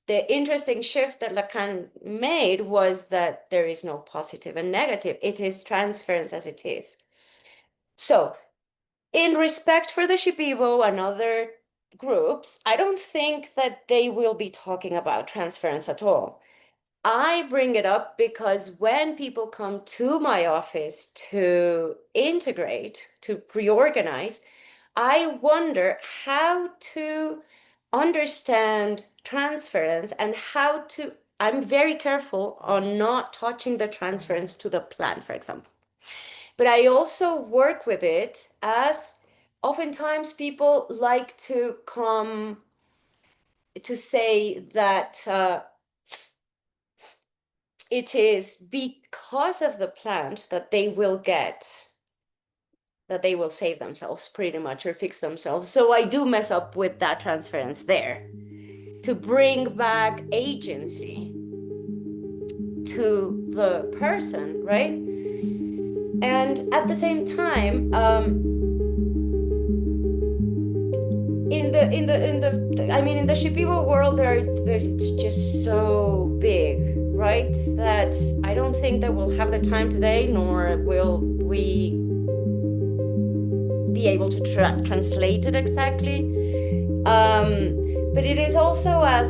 the interesting shift that Lacan made was that there is no positive and negative. It is transference as it is. So, in respect for the Shipibo and other groups, I don't think that they will be talking about transference at all. I bring it up because when people come to my office to integrate, to reorganize, I wonder how to understand transference and how to. I'm very careful on not touching the transference to the plan, for example. But I also work with it as oftentimes people like to come to say that it is because of the plant that they will save themselves pretty much, or fix themselves. So I do mess up with that transference there to bring back agency to the person, right? And at the same time, in the Shipibo world, it's just so big, right? That I don't think that we'll have the time today, nor will we be able to translate it exactly. But it is also as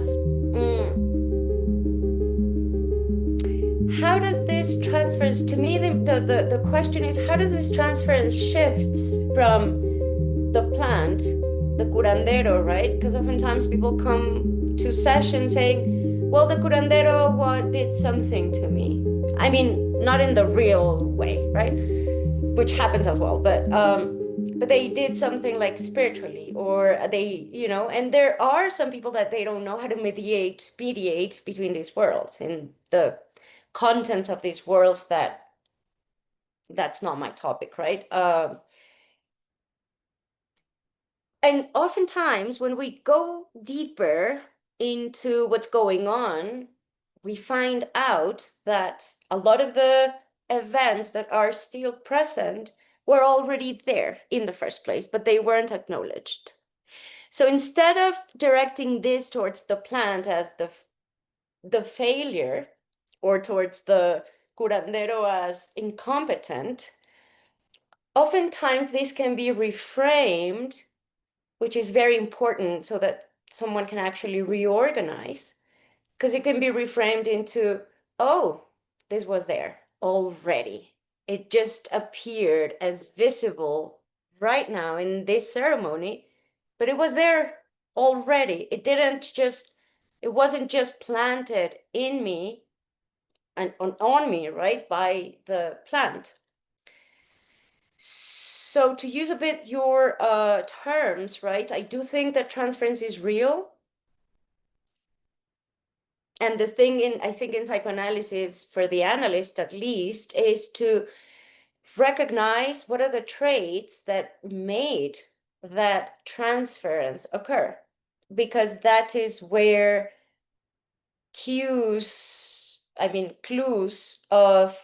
how does this transference, to me, the question is, how does this transference shifts from the plant, the curandero, right? Because oftentimes people come to sessions saying, well, the curandero did something to me. I mean, not in the real way, right? Which happens as well, but they did something like spiritually, or they, and there are some people that they don't know how to mediate between these worlds, and the contents of these worlds, that's not my topic, right? And oftentimes when we go deeper into what's going on, we find out that a lot of the events that are still present were already there in the first place, but they weren't acknowledged. So instead of directing this towards the plant as the failure, or towards the curandero as incompetent, oftentimes this can be reframed, which is very important so that someone can actually reorganize, because it can be reframed into, oh, this was there already. It just appeared as visible right now in this ceremony, but it was there already. It wasn't just planted in me and on me, right, by the plant. So to use a bit your terms, right, I do think that transference is real. And the thing I think in psychoanalysis, for the analyst at least, is to recognize what are the traits that made that transference occur. Because that is where clues of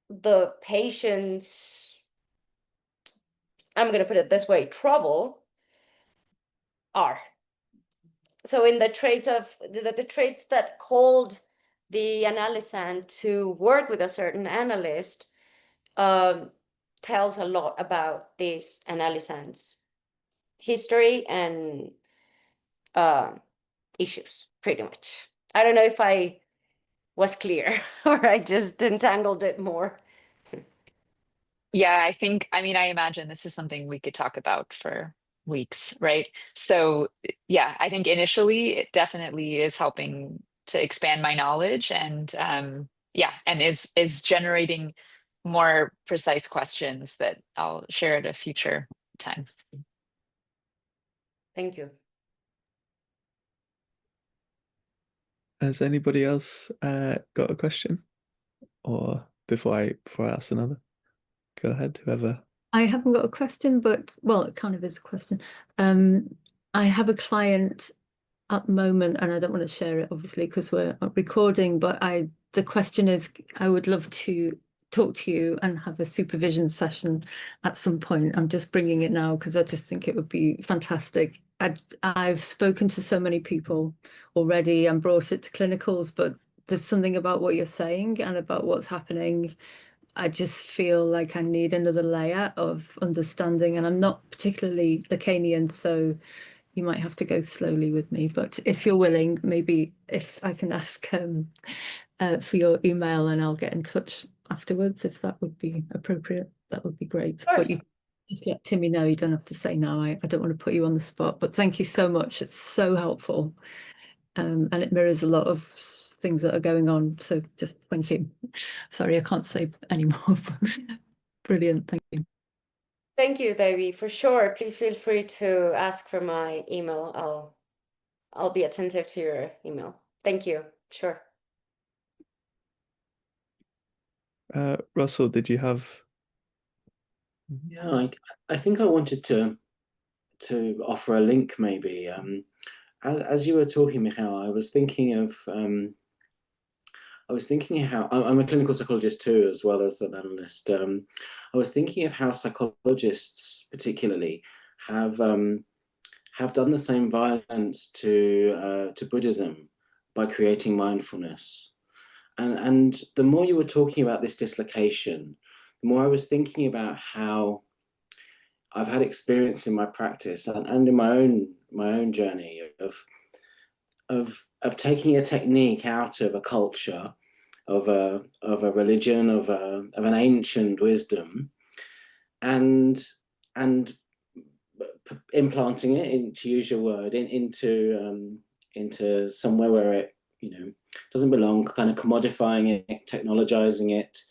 the patient's, I'm going to put it this way, trouble are. So in the traits of the traits that called the analysand to work with a certain analyst, tells a lot about this analysand's history and issues, pretty much. I don't know if I was clear or I just entangled it more. Yeah, I imagine this is something we could talk about for weeks, right? So, yeah, I think initially it definitely is helping to expand my knowledge, and yeah, and is generating more precise questions that I'll share at a future time. Thank you. Has anybody else got a question? Or before I ask another? Go ahead, whoever. I haven't got a question, but well, it kind of is a question. I have a client at the moment, and I don't want to share it obviously because we're recording, but the question is, I would love to talk to you and have a supervision session at some point. I'm just bringing it now because I just think it would be fantastic. I've spoken to so many people already and brought it to clinicals, but there's something about what you're saying and about what's happening. I just feel like I need another layer of understanding, and I'm not particularly Lacanian, so you might have to go slowly with me. But if you're willing, maybe if I can ask for your email, and I'll get in touch afterwards, if that would be appropriate, that would be great. But you just let Timmy know, you don't have to say now. I don't want to put you on the spot, but thank you so much. It's so helpful. And it mirrors a lot of things that are going on. So just thank you. Sorry, I can't say any more. Brilliant. Thank you. Thank you, Debbie, for sure. Please feel free to ask for my email. I'll be attentive to your email. Thank you. Sure. Russell, did you have? Yeah, I think I wanted to offer a link maybe. As you were talking, Mijal, I was thinking how I'm a clinical psychologist too, as well as an analyst. I was thinking of how psychologists, particularly, have done the same violence to Buddhism by creating mindfulness. And the more you were talking about this dislocation, the more I was thinking about how I've had experience in my practice and in my own journey of taking a technique out of a culture, of a religion, of an ancient wisdom, and implanting it, to use your word, into somewhere where it doesn't belong, kind of commodifying it, technologizing it,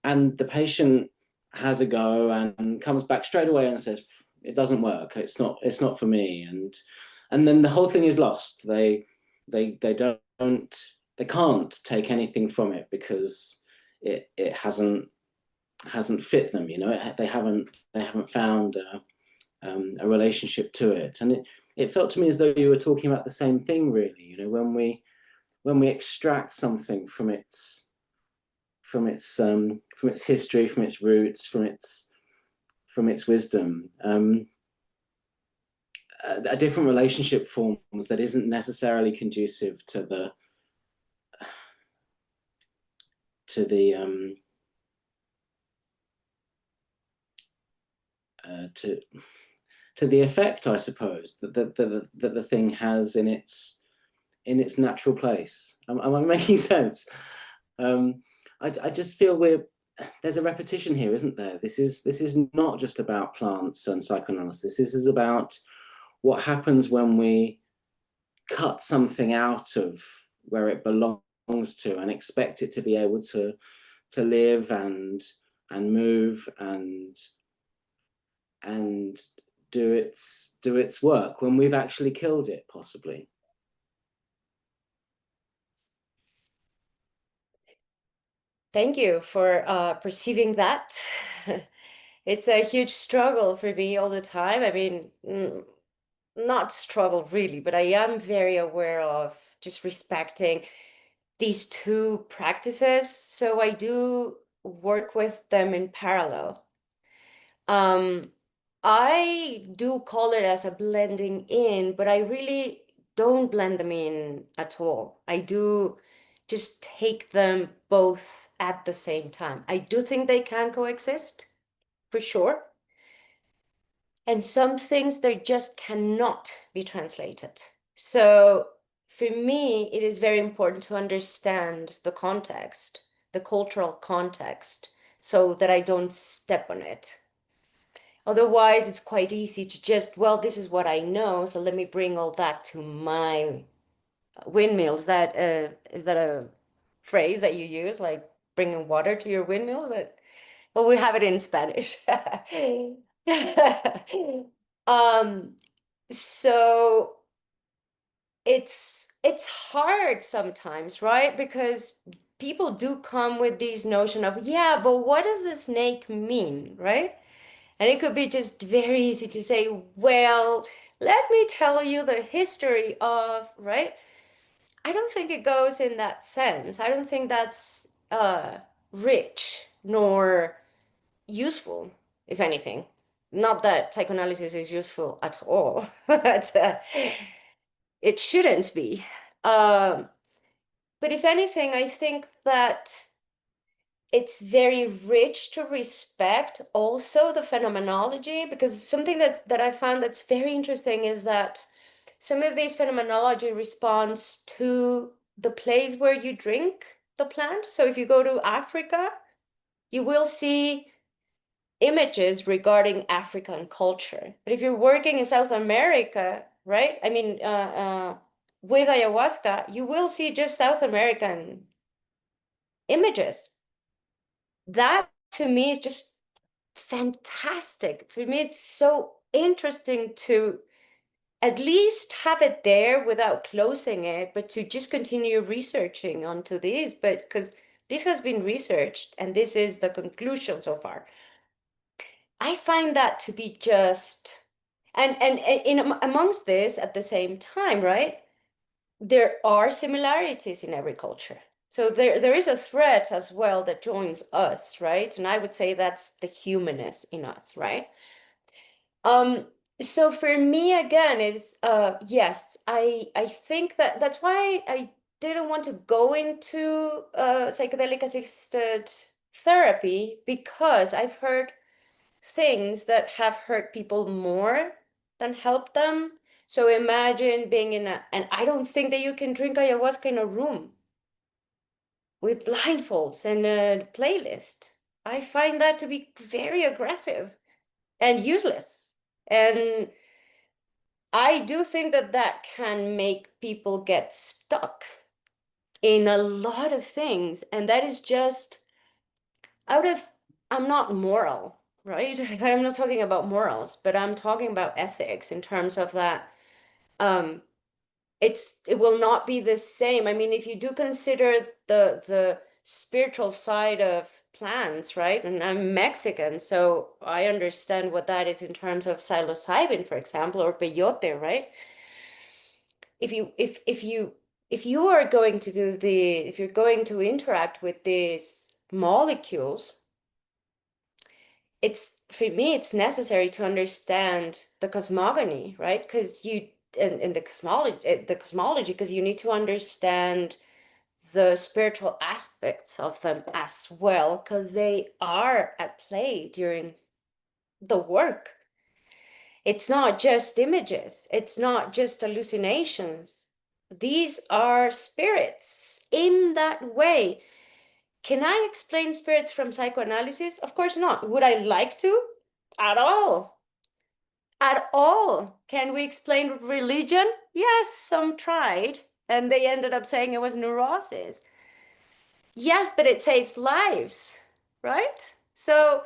and the patient has a go and comes back straight away and says it doesn't work, it's not for me, and then the whole thing is lost. They can't take anything from it because it hasn't fit them. They haven't found a relationship to it, and it felt to me as though you were talking about the same thing, really. When we extract something from its history, from its roots, from its wisdom, a different relationship forms that isn't necessarily conducive to the effect, I suppose, that the thing has in its natural place. Am I making sense? I just feel there's a repetition here, isn't there? This is not just about plants and psychoanalysis. This is about what happens when we cut something out of where it belongs to and expect it to be able to live and move and do its work when we've actually killed it, possibly. Thank you for perceiving that. It's a huge struggle for me all the time. I mean, not struggle really, but I am very aware of just respecting these two practices. So I do work with them in parallel. I do call it as a blending in, but I really don't blend them in at all. I do just take them both at the same time. I do think they can coexist, for sure. And some things they just cannot be translated. So for me, it is very important to understand the context, the cultural context, so that I don't step on it. Otherwise, it's quite easy to just, well, this is what I know, so let me bring all that to my windmills. Is that a phrase that you use, like bringing water to your windmills? Well, we have it in Spanish. So it's hard sometimes, right? Because people do come with these notion of, yeah, but what does a snake mean, right? And it could be just very easy to say, well, let me tell you the history of, right? I don't think it goes in that sense. I don't think that's rich nor useful, if anything. Not that psychoanalysis is useful at all, but it shouldn't be. But if anything, I think that it's very rich to respect also the phenomenology, because something that I found that's very interesting is that some of these phenomenology responds to the place where you drink the plant. So if you go to Africa, you will see images regarding African culture. But if you're working in South America, right? I mean, with ayahuasca, you will see just South American images. That to me is just fantastic. For me, it's so interesting to at least have it there without closing it, but to just continue researching onto these, but because this has been researched, and this is the conclusion so far. I find that to be just, and amongst this at the same time, right? There are similarities in every culture. So there is a thread as well that joins us, right? And I would say that's the humanness in us, right? So for me again is yes, I think that that's why I didn't want to go into psychedelic assisted therapy, because I've heard things that have hurt people more than helped them. So imagine being in and I don't think that you can drink ayahuasca in a room with blindfolds and a playlist. I find that to be very aggressive and useless. And I do think that that can make people get stuck in a lot of things. And that is just out of, I'm not moral, right? I'm not talking about morals, but I'm talking about ethics in terms of that. Um, it will not be the same. I mean, if you do consider the spiritual side of plants, right? And I'm Mexican, so I understand what that is in terms of psilocybin, for example, or peyote, right? If you are going to do the if you're going to interact with these molecules, it's for me it's necessary to understand the cosmogony, right? Because you in the cosmology, because you need to understand the spiritual aspects of them as well, because they are at play during the work. It's not just images, it's not just hallucinations. These are spirits in that way. Can I explain spirits from psychoanalysis? Of course not. Would I like to? At all. At all. Can we explain religion? Yes, some tried, and they ended up saying it was neurosis. Yes, but it saves lives, right? So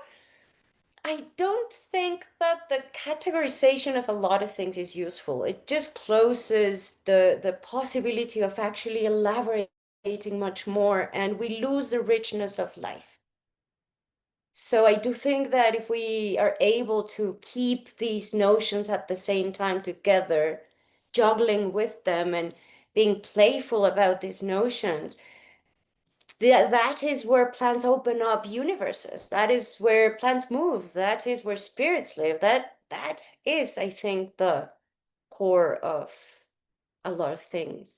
I don't think that the categorization of a lot of things is useful. It just closes the possibility of actually elaborating much more, and we lose the richness of life. So I do think that if we are able to keep these notions at the same time together, juggling with them and being playful about these notions, that is where plants open up universes. That is where plants move. That is where spirits live. That is, I think, the core of a lot of things.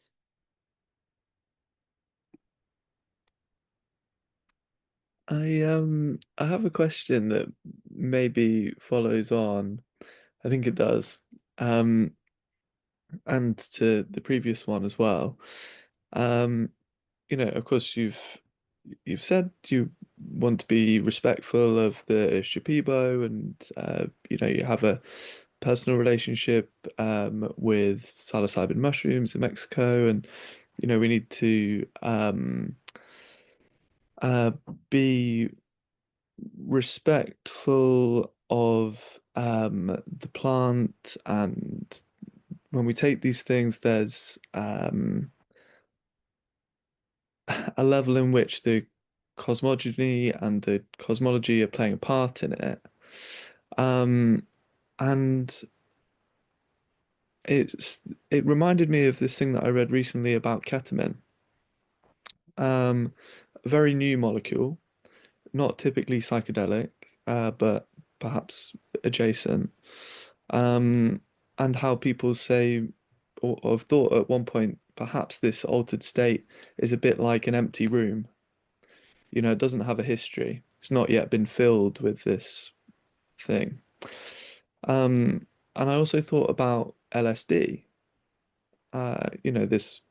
I have a question that maybe follows on. I think it does. And to the previous one as well. Um, of course you've said you want to be respectful of the Shipibo, and you have a personal relationship with psilocybin mushrooms in Mexico, and we need to uh, be respectful of the plant, and when we take these things, there's a level in which the cosmogony and the cosmology are playing a part in it. Um, and it reminded me of this thing that I read recently about ketamine. A very new molecule, not typically psychedelic, but perhaps adjacent. And how people say, or have thought at one point, perhaps this altered state is a bit like an empty room. It doesn't have a history. It's not yet been filled with this thing. Um, and I also thought about LSD, this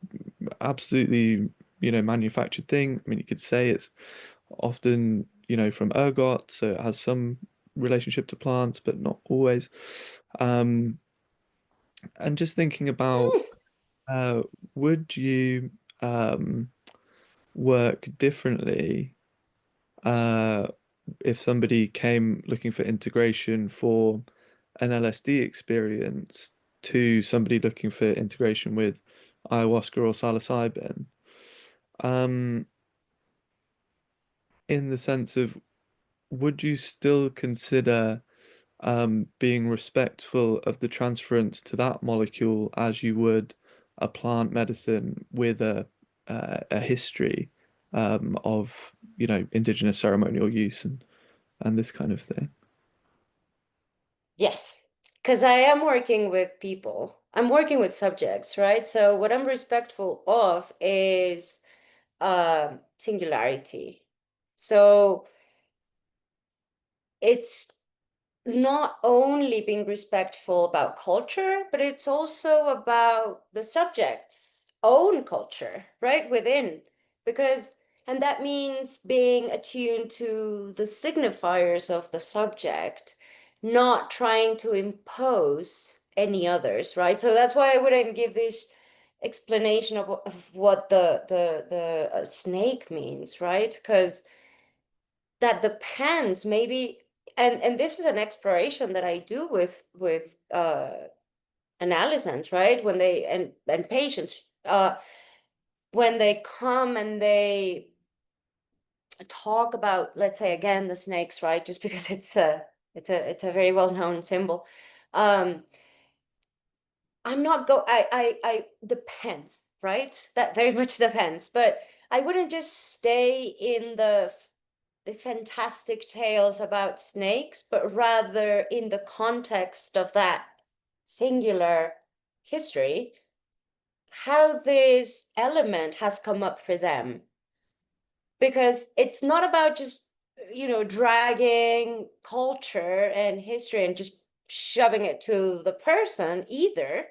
absolutely, manufactured thing. I mean, you could say it's often, from ergot, so it has some relationship to plants, but not always. Um, and just thinking about, uh, would you work differently uh, if somebody came looking for integration for an LSD experience to somebody looking for integration with ayahuasca or psilocybin? Um, in the sense of, would you still consider being respectful of the transference to that molecule as you would a plant medicine with a history of, you know, indigenous ceremonial use and this kind of thing? Yes, because I am working with people. I'm working with subjects, right? So what I'm respectful of is singularity. So it's not only being respectful about culture, but it's also about the subject's own culture, right? Within. Because, and that means being attuned to the signifiers of the subject, not trying to impose any others, right? So that's why I wouldn't give this explanation of what the snake means, right? Because that depends maybe, and this is an exploration that I do with analysts, right? When they and patients, when they come and they talk about, let's say again, the snakes, right? Just because it's a very well-known symbol. I'm not go I depends, right? That very much depends, but I wouldn't just stay in the fantastic tales about snakes, but rather in the context of that singular history, how this element has come up for them. Because it's not about just, dragging culture and history and just shoving it to the person either,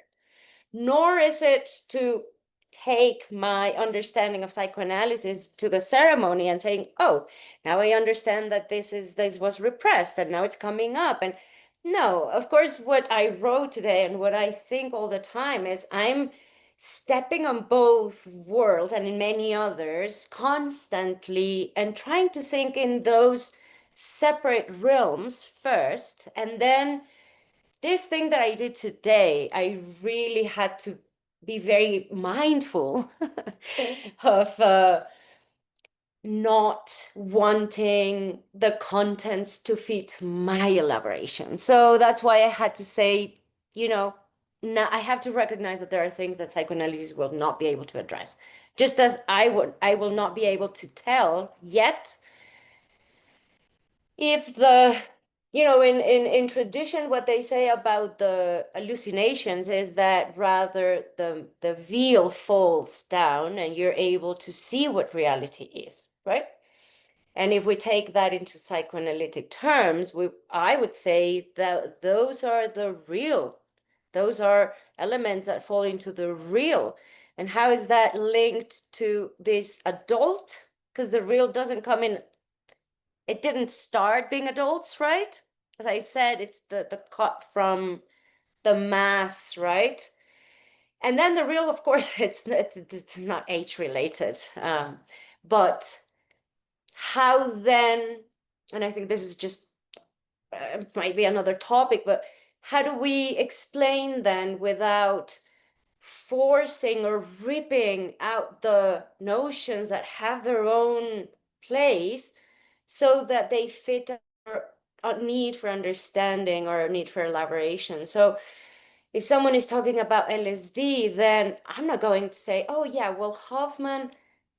nor is it to take my understanding of psychoanalysis to the ceremony and saying, oh, now I understand that this was repressed and now it's coming up. And no, of course, what I wrote today and what I think all the time is I'm stepping on both worlds and in many others constantly and trying to think in those separate realms first, and then this thing that I did today, I really had to be very mindful of not wanting the contents to fit my elaboration. So that's why I had to say, now I have to recognize that there are things that psychoanalysis will not be able to address. Just as I will not be able to tell yet if in tradition, what they say about the hallucinations is that rather the veil falls down and you're able to see what reality is, right? And if we take that into psychoanalytic terms, I would say that those are the real, those are elements that fall into the real. And how is that linked to this adult? Because the real doesn't come in, it didn't start being adults, right? As I said, it's the cut from the mass, right? And then the real, of course, it's not age related, but how then? And I think this is just might be another topic, but how do we explain then without forcing or ripping out the notions that have their own place so that they fit a need for understanding or a need for elaboration? So if someone is talking about LSD, then I'm not going to say, oh yeah, well, Hoffman,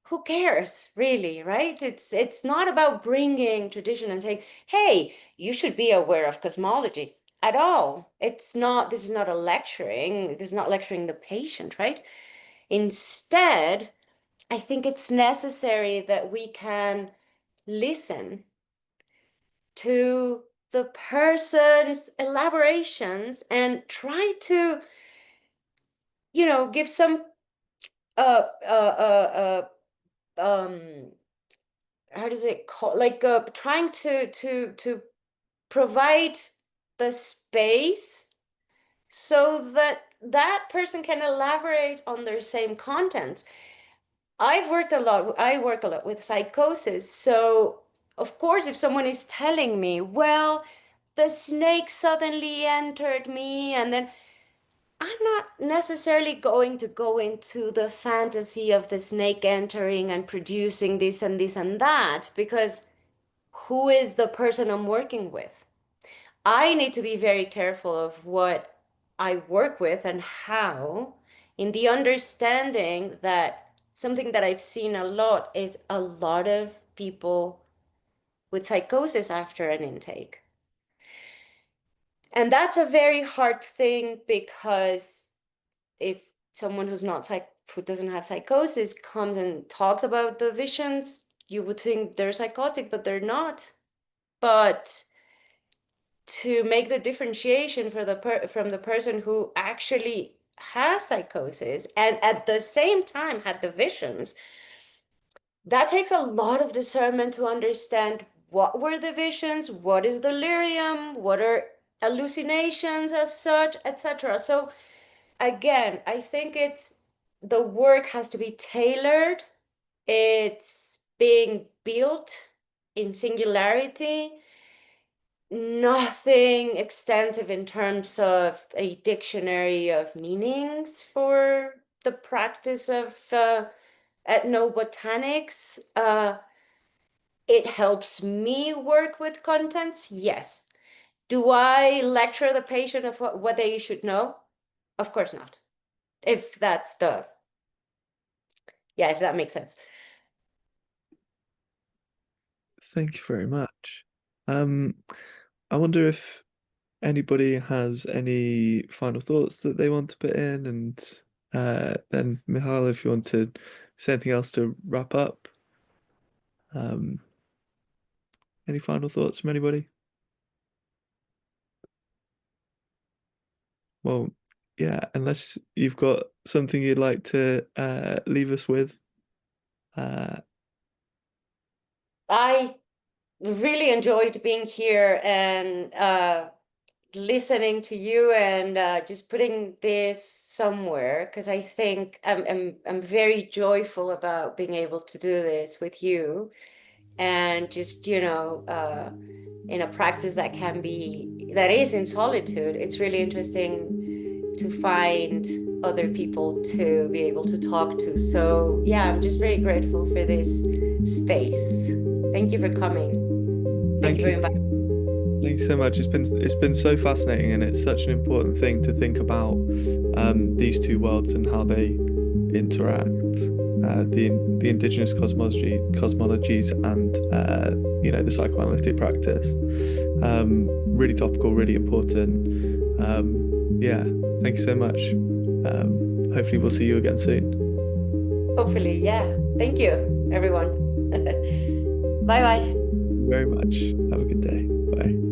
who cares really, right? It's not about bringing tradition and saying, hey, you should be aware of cosmology at all. It's not, this is not a lecturing, this is not lecturing the patient, right? Instead, I think it's necessary that we can listen to the person's elaborations and try to, give some uh uh how does it call, like trying to provide the space so that that person can elaborate on their same contents. I work a lot with psychosis, so of course if someone is telling me, well, the snake suddenly entered me and then I'm not necessarily going to go into the fantasy of the snake entering and producing this and this and that, because who is the person I'm working with? I need to be very careful of what I work with and how, in the understanding that something that I've seen a lot is a lot of people with psychosis after an intake. And that's a very hard thing, because if someone who doesn't have psychosis comes and talks about the visions, you would think they're psychotic, but they're not. But to make the differentiation for from the person who actually has psychosis and at the same time had the visions, that takes a lot of discernment to understand what were the visions, what is delirium, what are hallucinations as such, etc. So again, I think the work has to be tailored. It's being built in singularity, nothing extensive in terms of a dictionary of meanings for the practice of ethnobotanics. It helps me work with contents, yes. Do I lecture the patient of what they should know? Of course not. If that's if that makes sense. Thank you very much. I wonder if anybody has any final thoughts that they want to put in, and then Mijal, if you want to say anything else to wrap up. Any final thoughts from anybody? Well, yeah, unless you've got something you'd like to leave us with. I really enjoyed being here and listening to you and just putting this somewhere, because I think I'm very joyful about being able to do this with you, and just in a practice that is in solitude. It's really interesting to find other people to be able to talk to. So yeah, I'm just very grateful for this space. Thank you for coming. Thank you very much. Thanks so much. It's been so fascinating, and it's such an important thing to think about these two worlds and how they interact. The indigenous cosmologies and the psychoanalytic practice. Really topical, really important. Yeah, thank you so much. Hopefully we'll see you again soon. Hopefully, yeah. Thank you, everyone. Bye bye. Very much. Have a good day. Bye.